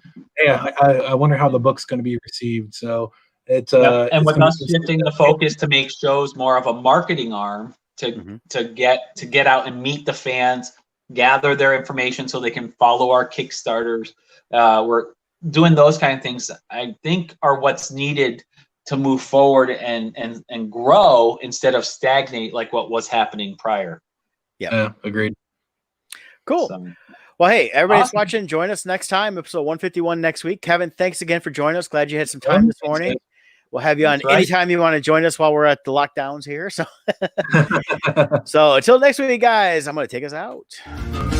Speaker 2: I wonder how the book's going to be received. So it's
Speaker 3: and with us shifting the focus to make shows more of a marketing arm to get out and meet the fans, gather their information so they can follow our Kickstarters. We're doing those kind of things, I think, are what's needed to move forward and grow instead of stagnate like what was happening prior.
Speaker 2: Yeah, agreed.
Speaker 1: Cool. Well, hey, everybody's watching. Join us next time, episode 151 next week. Kevin, thanks again for joining us. Glad you had some time this morning. We'll have you on anytime you want to join us while we're at the lockdowns here. So, so until next week, guys, I'm going to take us out.